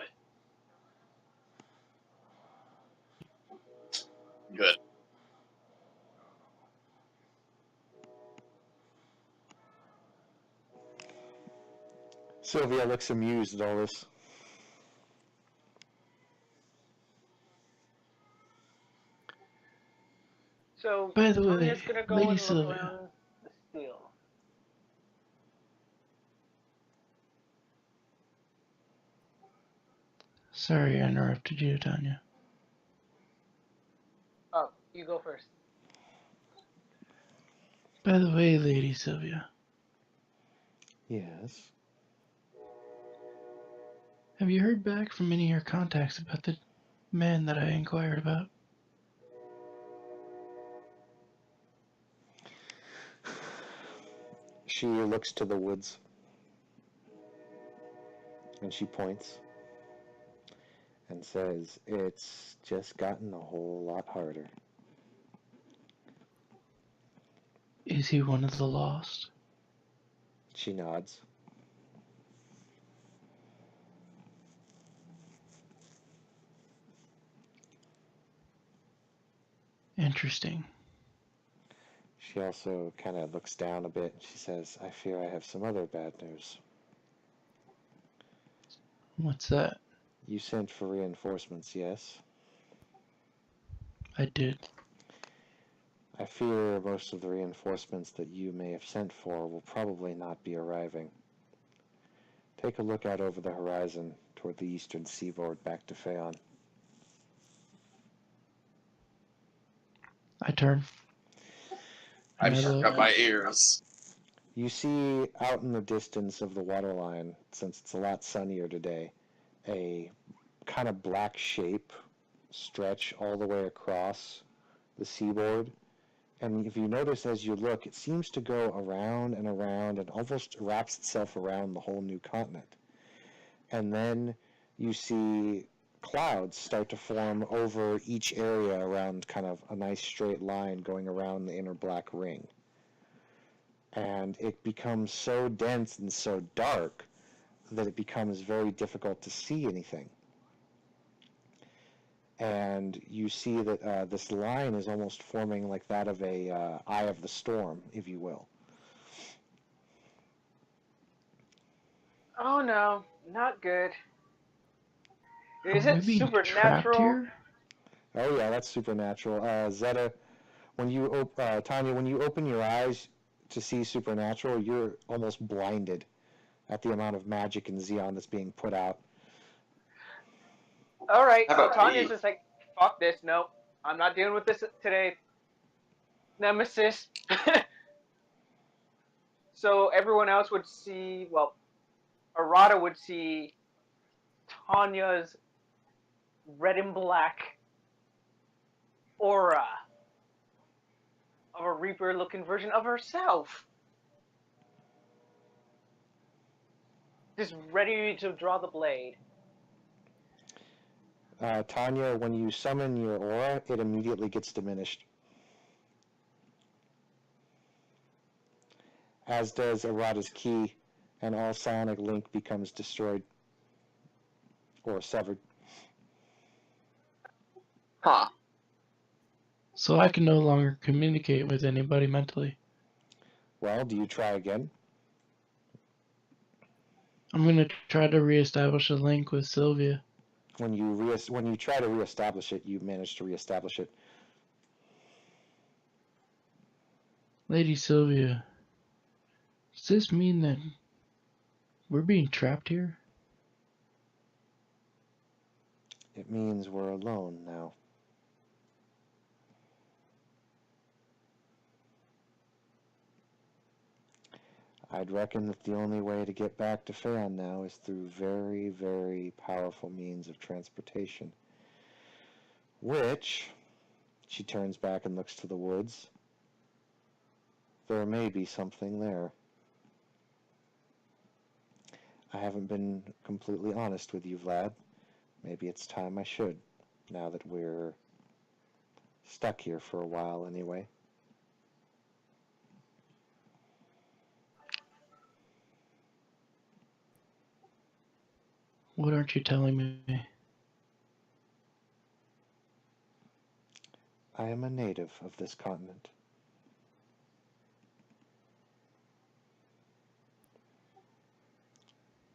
Good. Sylvia looks amused at all this. So By the way, Tanya's gonna go Lady and look Sylvia, around the steel. sorry I interrupted you, Tanya. Oh, you go first. By the way, Lady Sylvia, Yes. have you heard back from any of your contacts about the man that I inquired about? She looks to the woods and she points and says, "It's just gotten a whole lot harder." Is he one of the lost? She nods. Interesting. She also kind of looks down a bit and she says, "I fear I have some other bad news. What's that? You sent for reinforcements, yes? I did. I fear most of the reinforcements that you may have sent for will probably not be arriving. Take a look out over the horizon toward the eastern seaboard back to Phaon. I turn. I And I perk look. up my ears. You see out in the distance of the waterline, since it's a lot sunnier today, a kind of black shape stretch all the way across the seaboard. And if you notice as you look, it seems to go around and almost wraps itself around the whole new continent. And then you see clouds start to form over each area around kind of a nice straight line going around the inner black ring. And it becomes so dense and so dark that it becomes very difficult to see anything. And you see that this line is almost forming like that of a eye of the storm, if you will. Oh no, not good. Is Are we it being trapped supernatural? here? Oh yeah, that's supernatural. Zeta, Tanya, when you open your eyes to see supernatural, you're almost blinded at the amount of magic and Xeon that's being put out. Alright, How so about Tanya's me? just like, fuck this, nope. I'm not dealing with this today. Nemesis. So everyone else would see, well, Arata would see Tanya's red and black aura of a Reaper looking version of herself. Just ready to draw the blade. Tanya, when you summon your aura, it immediately gets diminished. As does Arata's key, and all psionic link becomes destroyed or severed. Huh. So I can no longer communicate with anybody mentally. Well, do you try again? I'm gonna try to reestablish a link with Sylvia. When you try to reestablish it, you manage to reestablish it. Lady Sylvia, does this mean that we're being trapped here? It means we're alone now. I'd reckon that the only way to get back to Phaon now is through very, very powerful means of transportation. Which, she turns back and looks to the woods, there may be something there. I haven't been completely honest with you, Vlad. Maybe it's time I should, now that we're stuck here for a while anyway. What aren't you telling me? I am a native of this continent.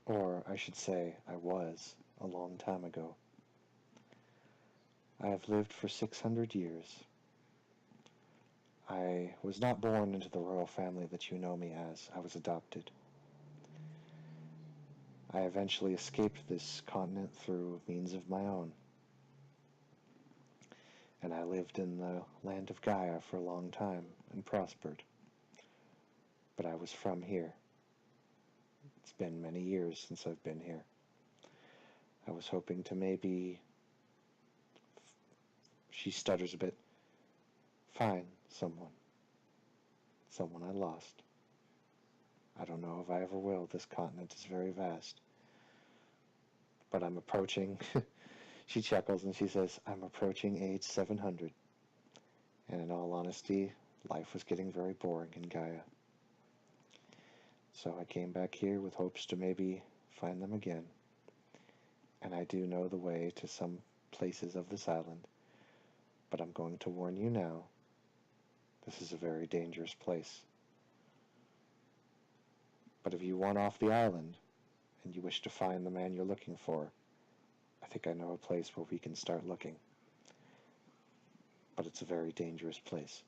Or I should say, I was a long time ago. I have lived for 600 years. I was not born into the royal family that you know me as. I was adopted. I eventually escaped this continent through means of my own. And I lived in the land of Gaia for a long time and prospered. But I was from here. It's been many years since I've been here. I was hoping to maybe, she stutters a bit, find someone. Someone I lost. I don't know if I ever will. This continent is very vast. But I'm approaching, she chuckles and she says, I'm approaching age 700. And in all honesty, life was getting very boring in Gaia. So I came back here with hopes to maybe find them again. And I do know the way to some places of this island. But I'm going to warn you now, this is a very dangerous place. But if you want off the island, and you wish to find the man you're looking for, I think I know a place where we can start looking. But it's a very dangerous place.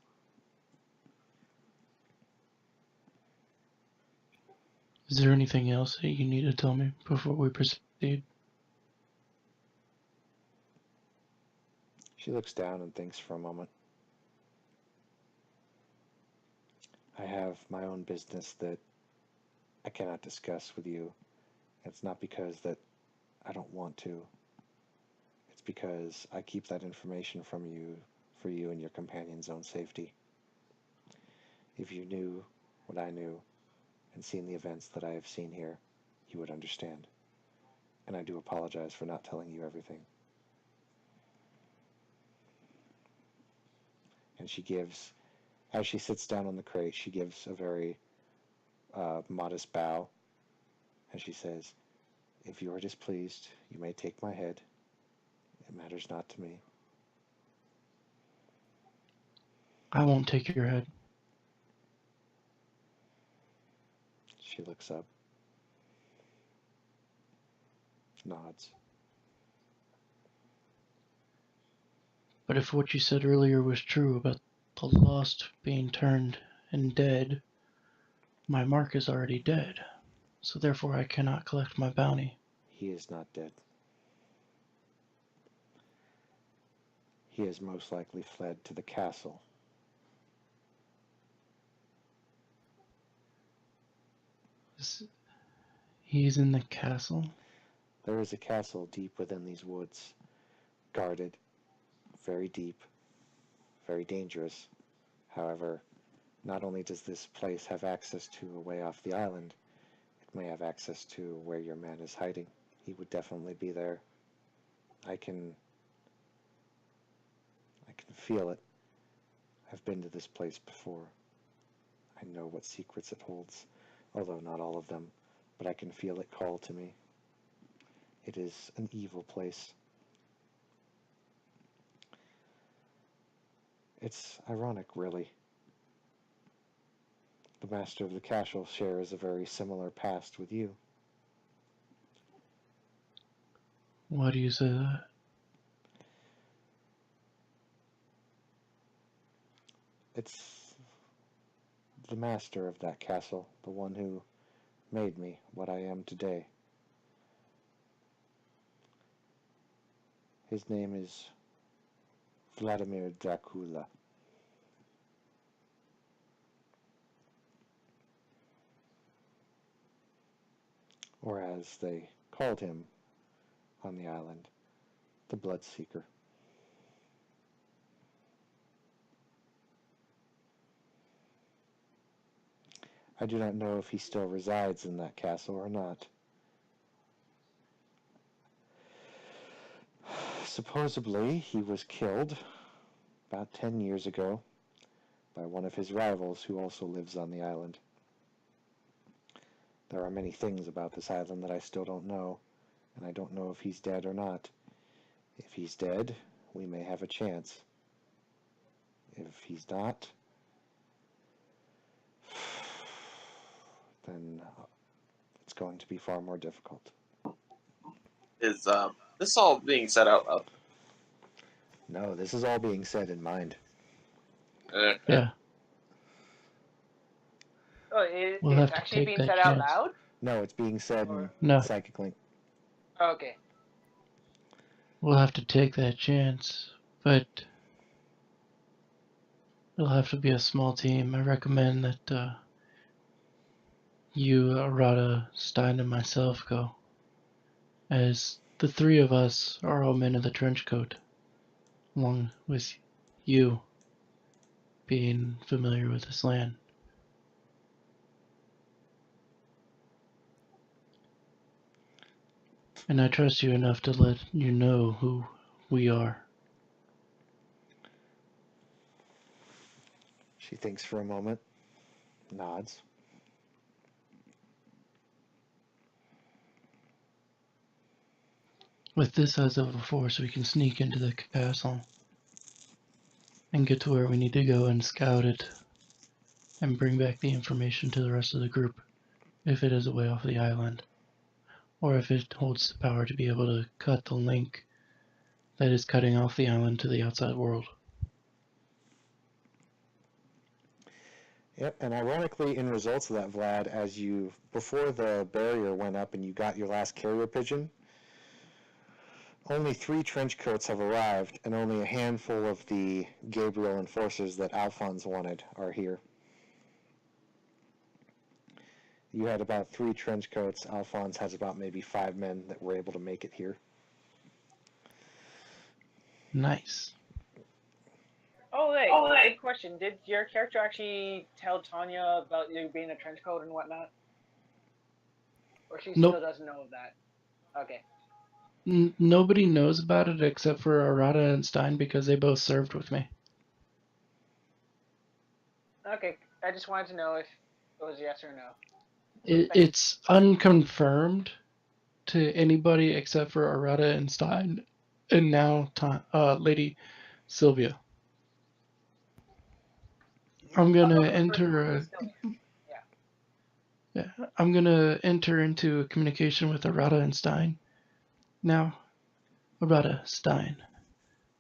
Is there anything else that you need to tell me before we proceed? She looks down and thinks for a moment. I have my own business that I cannot discuss with you. It's not because that I don't want to. It's because I keep that information from you for you and your companion's own safety. If you knew what I knew and seen the events that I have seen here, you would understand. And I do apologize for not telling you everything. And she gives, as she sits down on the crate, she gives a very modest bow. And she says, "If you are displeased, you may take my head. It matters not to me." I won't take your head. She looks up, nods. But if what you said earlier was true about the lost being turned and dead, my mark is already dead, so therefore I cannot collect my bounty. He is not dead. He has most likely fled to the castle. He's in the castle? There is a castle deep within these woods, guarded, very deep, very dangerous. However, not only does this place have access to a way off the island, it may have access to where your man is hiding. He would definitely be there. I can feel it. I've been to this place before. I know what secrets it holds, although not all of them, but I can feel it call to me. It is an evil place. It's ironic, really. The master of the castle shares a very similar past with you. Why do you say that? It's the master of that castle, the one who made me what I am today. His name is Vladimir Dracula. Or as they called him on the island, the Bloodseeker. I do not know if he still resides in that castle or not. Supposedly, he was killed about 10 years ago by one of his rivals who also lives on the island. There are many things about this island that I still don't know, and I don't know if he's dead or not. If he's dead, we may have a chance. If he's not, then it's going to be far more difficult. Is this all being said out loud? No, this is all being said in mind. Yeah. Oh, We'll have it's to actually take being that said out chance. loud? No, it's being said in No. Psychic Link. Okay. We'll have to take that chance, but it'll have to be a small team. I recommend that you, Arata, Stein, and myself go, as the three of us are all men of the trench coat, along with you being familiar with this land. And I trust you enough to let you know who we are. She thinks for a moment, nods. With this as of a force, we can sneak into the castle and get to where we need to go and scout it and bring back the information to the rest of the group, if it is a way off the island, or if it holds the power to be able to cut the link that is cutting off the island to the outside world. Yep, and ironically, in results of that, Vlad, before the barrier went up and you got your last carrier pigeon, only 3 trench coats have arrived, and only a handful of the Gabriel enforcers that Alphonse wanted are here. You had about 3 trench coats. Alphonse has about maybe 5 men that were able to make it here. Nice. Oh, wait. Good question. Did your character actually tell Tanya about you being a trench coat and whatnot? Or she Nope. still doesn't know of that? Okay. Nobody knows about it except for Arata and Stein because they both served with me. Okay. I just wanted to know if it was yes or no. It's unconfirmed to anybody except for Arata and Stein, and now Lady Sylvia. I'm gonna enter. I'm gonna enter into a communication with Arata and Stein. Now, Arata, Stein,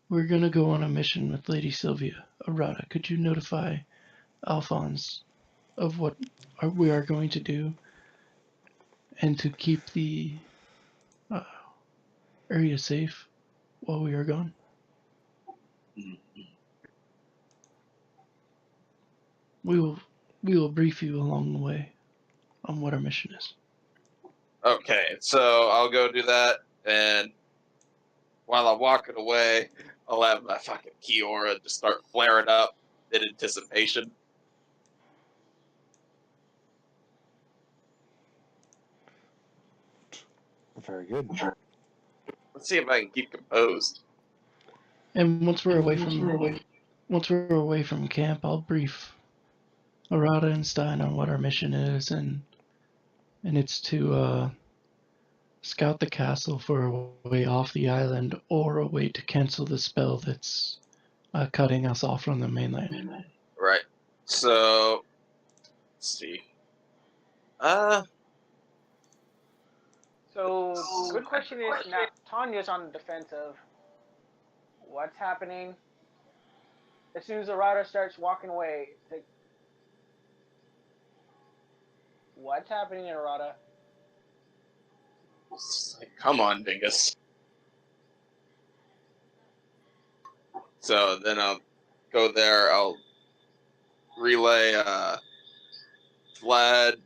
we're gonna go on a mission with Lady Sylvia. Arata, could you notify Alphonse of what we are going to do, and to keep the area safe while we are gone? We will brief you along the way on what our mission is. Okay, so I'll go do that, and while I'm walking away, I'll have my fucking Kiora just start flaring up in anticipation. Very good. Let's see if I can keep composed. And once we're away from camp, I'll brief Arata and Stein on what our mission is, and it's to scout the castle for a way off the island or a way to cancel the spell that's cutting us off from the mainland. Right. So, let's see. So, good question is, now Tanya's on the defensive. What's happening? As soon as Arata starts walking away, it's like, what's happening, Arata? Come on, Dingus. So then I'll go there. I'll relay Vlad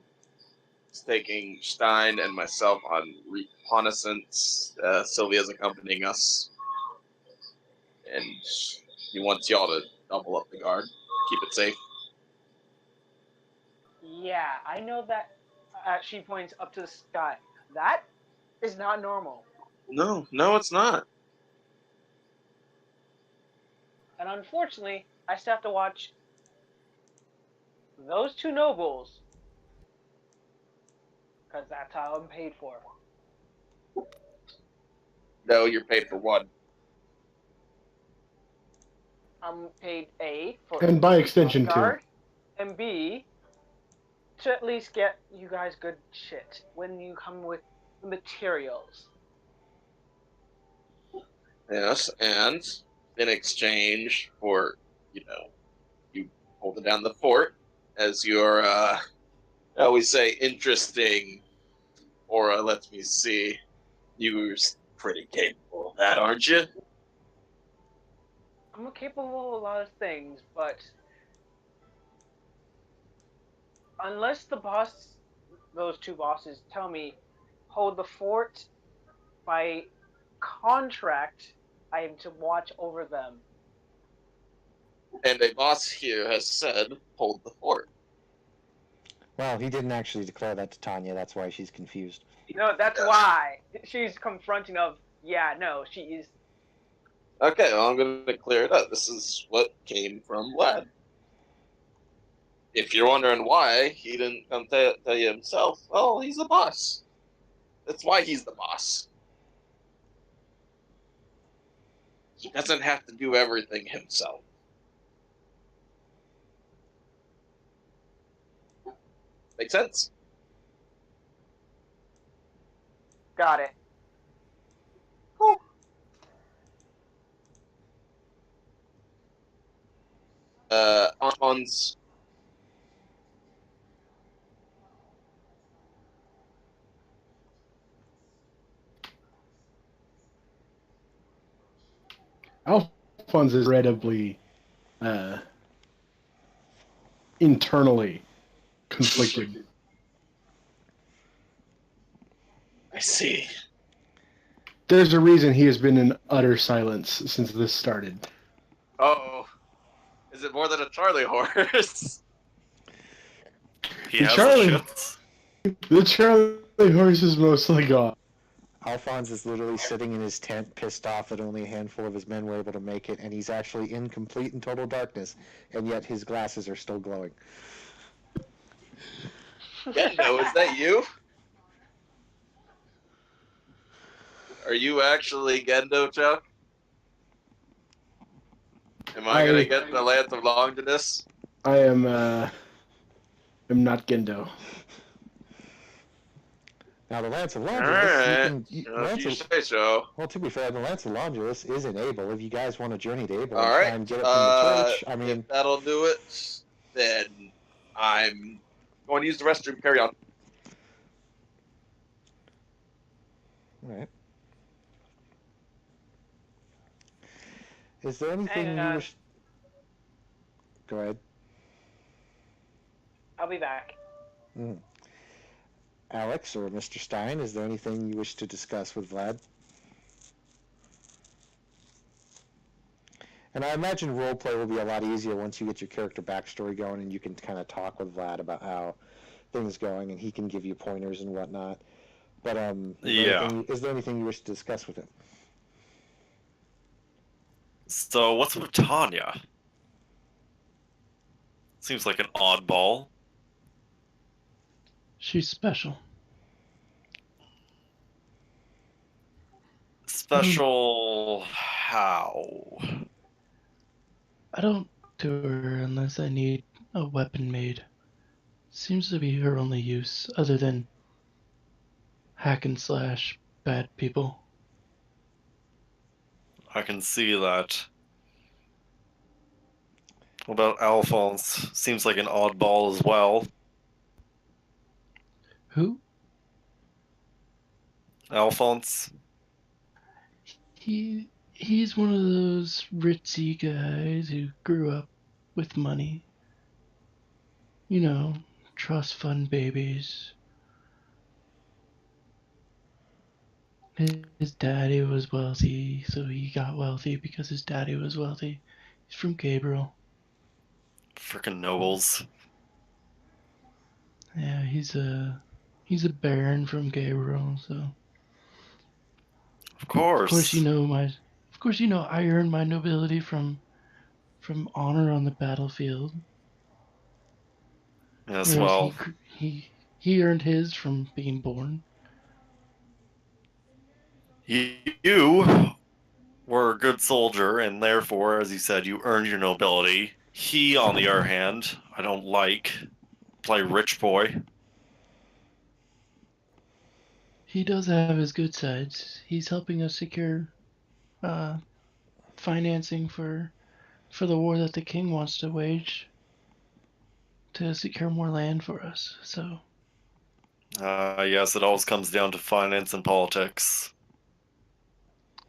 taking Stein and myself on reconnaissance. Sylvia's accompanying us, and he wants y'all to double up the guard, keep it safe. Yeah, I know that. She points up to the sky. That is not normal. No, it's not. And unfortunately, I still have to watch those 2 nobles. Because that's how I'm paid for. No, you're paid for one. I'm paid A for And by extension, guard, and B to at least get you guys good shit when you come with materials. Yes, and in exchange for, you holding down the fort as your, I always say, interesting aura lets me see. You're pretty capable of that, aren't you? I'm capable of a lot of things, but unless those 2 bosses tell me, hold the fort by contract, I am to watch over them. And a boss here has said, hold the fort. Well, he didn't actually declare that to Tanya. That's why she's confused. No, that's why she's confronting of, yeah, no, she is. Okay, well, I'm going to clear it up. This is what came from Vlad. If you're wondering why he didn't come tell you himself, well, he's the boss. That's why he's the boss. He doesn't have to do everything himself. Make sense? Got it. Cool. Alphonse Alphonse is incredibly internally conflicted. I see. There's a reason he has been in utter silence since this started. Oh, is it more than a Charlie horse? He The has Charlie- the shits. The Charlie horse is mostly gone. Alphonse is literally sitting in his tent, pissed off that only a handful of his men were able to make it, and he's actually in complete and total darkness, and yet his glasses are still glowing. Gendo, is that you? Are you actually Gendo, Chuck? Am I gonna get the Lance of Longinus? I am not Gendo. Now, the Lance of Longinus, Alright. you can... If you say so. Well, to be fair, the Lance of Longinus is in Able. If you guys want to journey to Able and Alright. try and get it from the church, I mean... If that'll do it, then I'm going to use the restroom. Carry on. Alright. Is there anything Hang you on. wish... Go ahead. I'll be back. Alex or Mr. Stein, is there anything you wish to discuss with Vlad? And I imagine roleplay will be a lot easier once you get your character backstory going and you can kind of talk with Vlad about how things are going and he can give you pointers and whatnot. But is there anything you wish to discuss with him? So what's with Tanya? Seems like an oddball. She's special. Special how? I don't do her unless I need a weapon made. Seems to be her only use, other than hack and slash bad people. I can see that. What about Alphonse? Seems like an oddball as well. Who? Alphonse? He's one of those ritzy guys who grew up with money. You know, trust fund babies. His daddy was wealthy, so he got wealthy because his daddy was wealthy. He's from Gabriel. Frickin' nobles. Yeah, he's a baron from Gabriel, so Of course. Of course you know I earned my nobility from honor on the battlefield. Yes, Whereas well. he earned his from being born. You were a good soldier, and therefore, as you said, you earned your nobility. He, on the other hand, I don't like. Play rich boy. He does have his good sides. He's helping us secure financing for the war that the king wants to wage to secure more land for us. So Yes, it always comes down to finance and politics.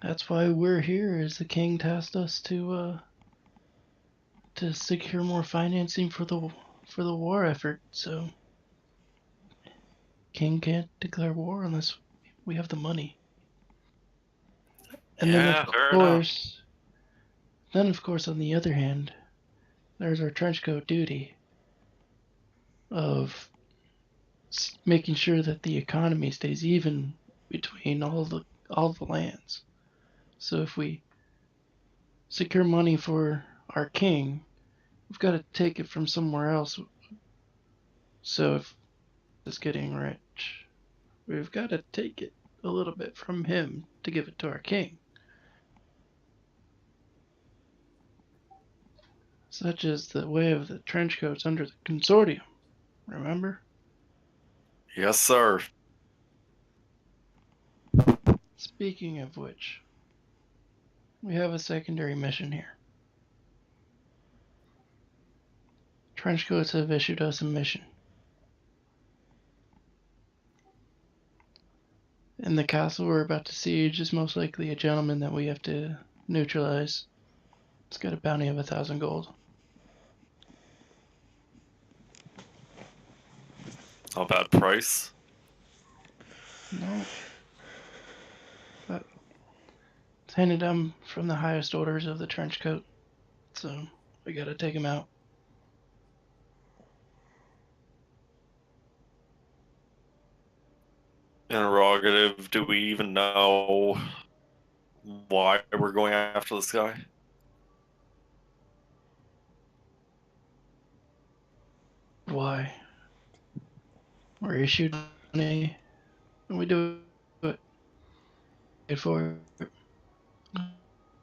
that's why we're here, is the king tasked us to secure more financing for the war effort. So king can't declare war unless we have the money. And Yeah, fair enough. Then of course on the other hand, there's our trenchcoat duty of making sure that the economy stays even between all the lands. So if we secure money for our king, we've got to take it from somewhere else. So if it's getting rich, we've got to take it a little bit from him to give it to our king. Such is the way of the trenchcoats under the consortium, remember? Yes, sir. Speaking of which, we have a secondary mission here. Trenchcoats have issued us a mission. In the castle we're about to siege is most likely a gentleman that we have to neutralize. It's got a bounty of 1,000 gold. Not a bad price. No. But it's handed down from the highest orders of the trench coat. So we gotta take him out. Interrogative. Do we even know why we're going after this guy? Why? We're issued money, and we do it. Paid for it.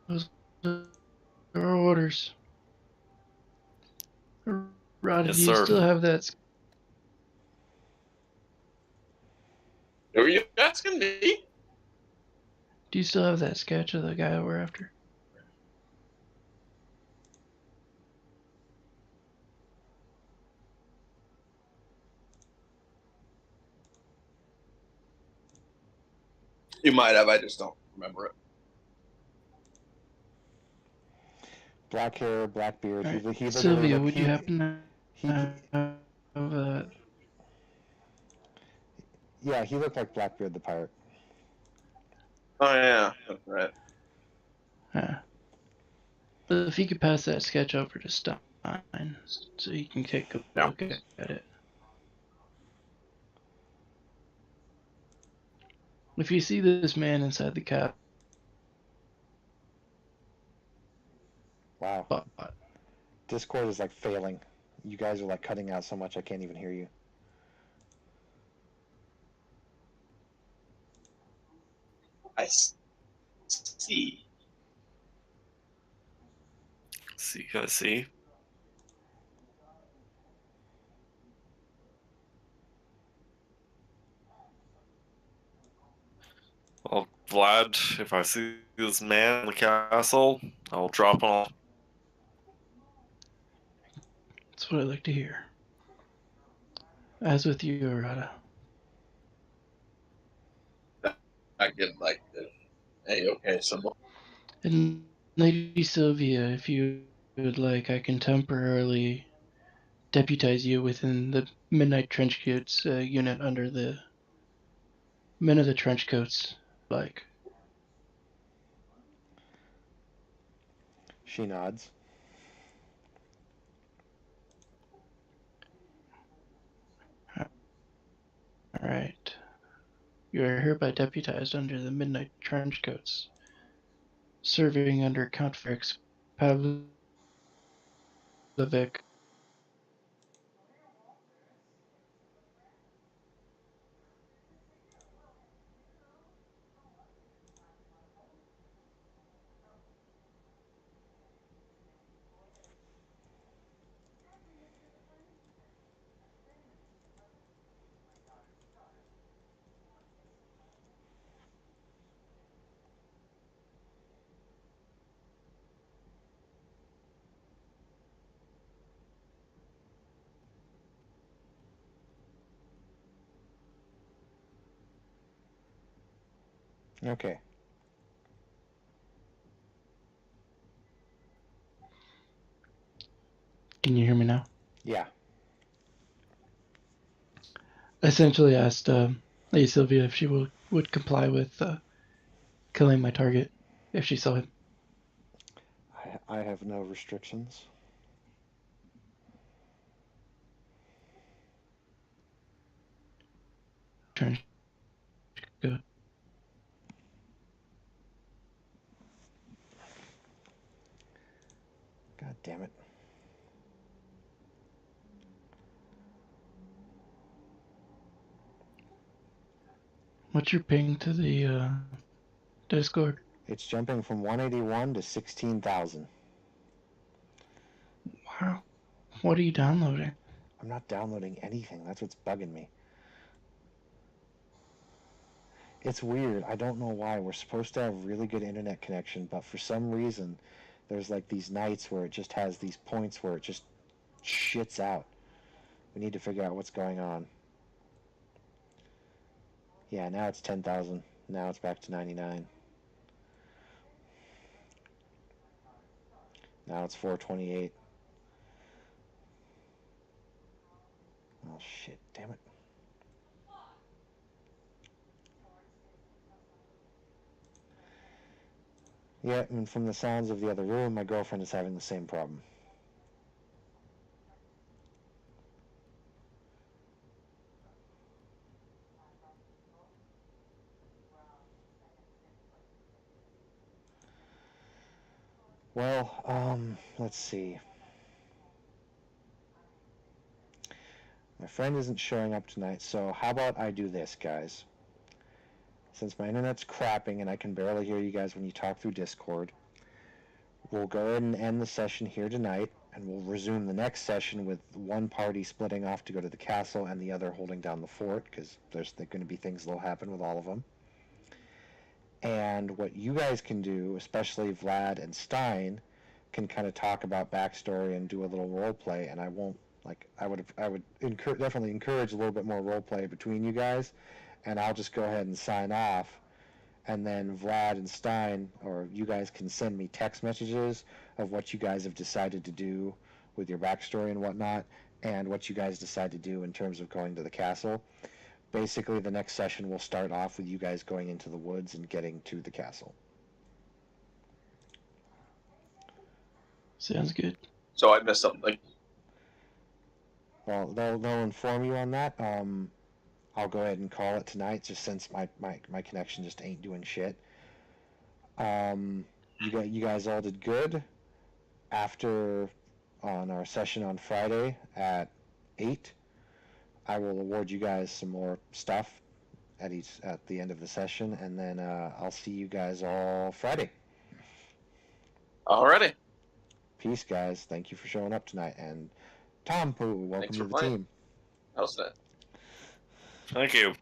Those are our orders. Rod, Yes, do you sir. still have that? Who are you asking me? Do you still have that sketch of the guy that we're after? You might have. I just don't remember it. Black hair, black beard. Right. He literally Sylvia, looked- would he, you happen to he, have that? Yeah, he looked like Blackbeard the pirate. Oh yeah, that's right. But if you could pass that sketch over to Stein, so you can take a Yeah. look at it. If you see this man inside the cab, Wow. Discord is like failing. You guys are like cutting out so much I can't even hear you. I see. I see. Well, Vlad, if I see this man in the castle, I'll drop him off. that's what I like to hear. As with you, Arata. I get like the okay symbol. And Lady Sylvia, if you would like, I can temporarily deputize you within the Midnight Trenchcoats unit under the Men of the Trenchcoats. Like, She nods. alright. You are hereby deputized under the Midnight Trenchcoats, serving under Count Felix Pavlovic. Okay. Can you hear me now? Yeah. I essentially asked Lady Sylvia if she would comply with killing my target if she saw him. I have no restrictions. Trench coat. God damn it. What's your ping to the Discord? It's jumping from 181 to 16,000. Wow. What are you downloading? I'm not downloading anything. That's what's bugging me. It's weird. I don't know why. We're supposed to have really good internet connection, but for some reason, there's like these nights where it just has these points where it just shits out. We need to figure out what's going on. Yeah, now it's 10,000. Now it's back to 99. Now it's 4:28. Oh shit! Damn it. Yeah, and from the sounds of the other room, my girlfriend is having the same problem. Well, let's see. My friend isn't showing up tonight, so how about I do this, guys? Since my internet's crapping and I can barely hear you guys when you talk through Discord, we'll go ahead and end the session here tonight, and we'll resume the next session with one party splitting off to go to the castle and the other holding down the fort, because there's going to be things that'll happen with all of them. And what you guys can do, especially Vlad and Stein, can kind of talk about backstory and do a little role play. And I won't I would definitely encourage a little bit more role play between you guys. And I'll just go ahead and sign off. And then Vlad and Stein, or you guys can send me text messages of what you guys have decided to do with your backstory and whatnot, and what you guys decide to do in terms of going to the castle. Basically, the next session will start off with you guys going into the woods and getting to the castle. Sounds good. So I missed something. Well, they'll inform you on that. I'll go ahead and call it tonight, just since my connection just ain't doing shit. You guys all did good. After on our session on Friday at 8, I will award you guys some more stuff at the end of the session, and then I'll see you guys all Friday. Alrighty. Peace, guys. Thank you for showing up tonight, and Tom Poo, welcome to the playing. team. How's that? Thank you.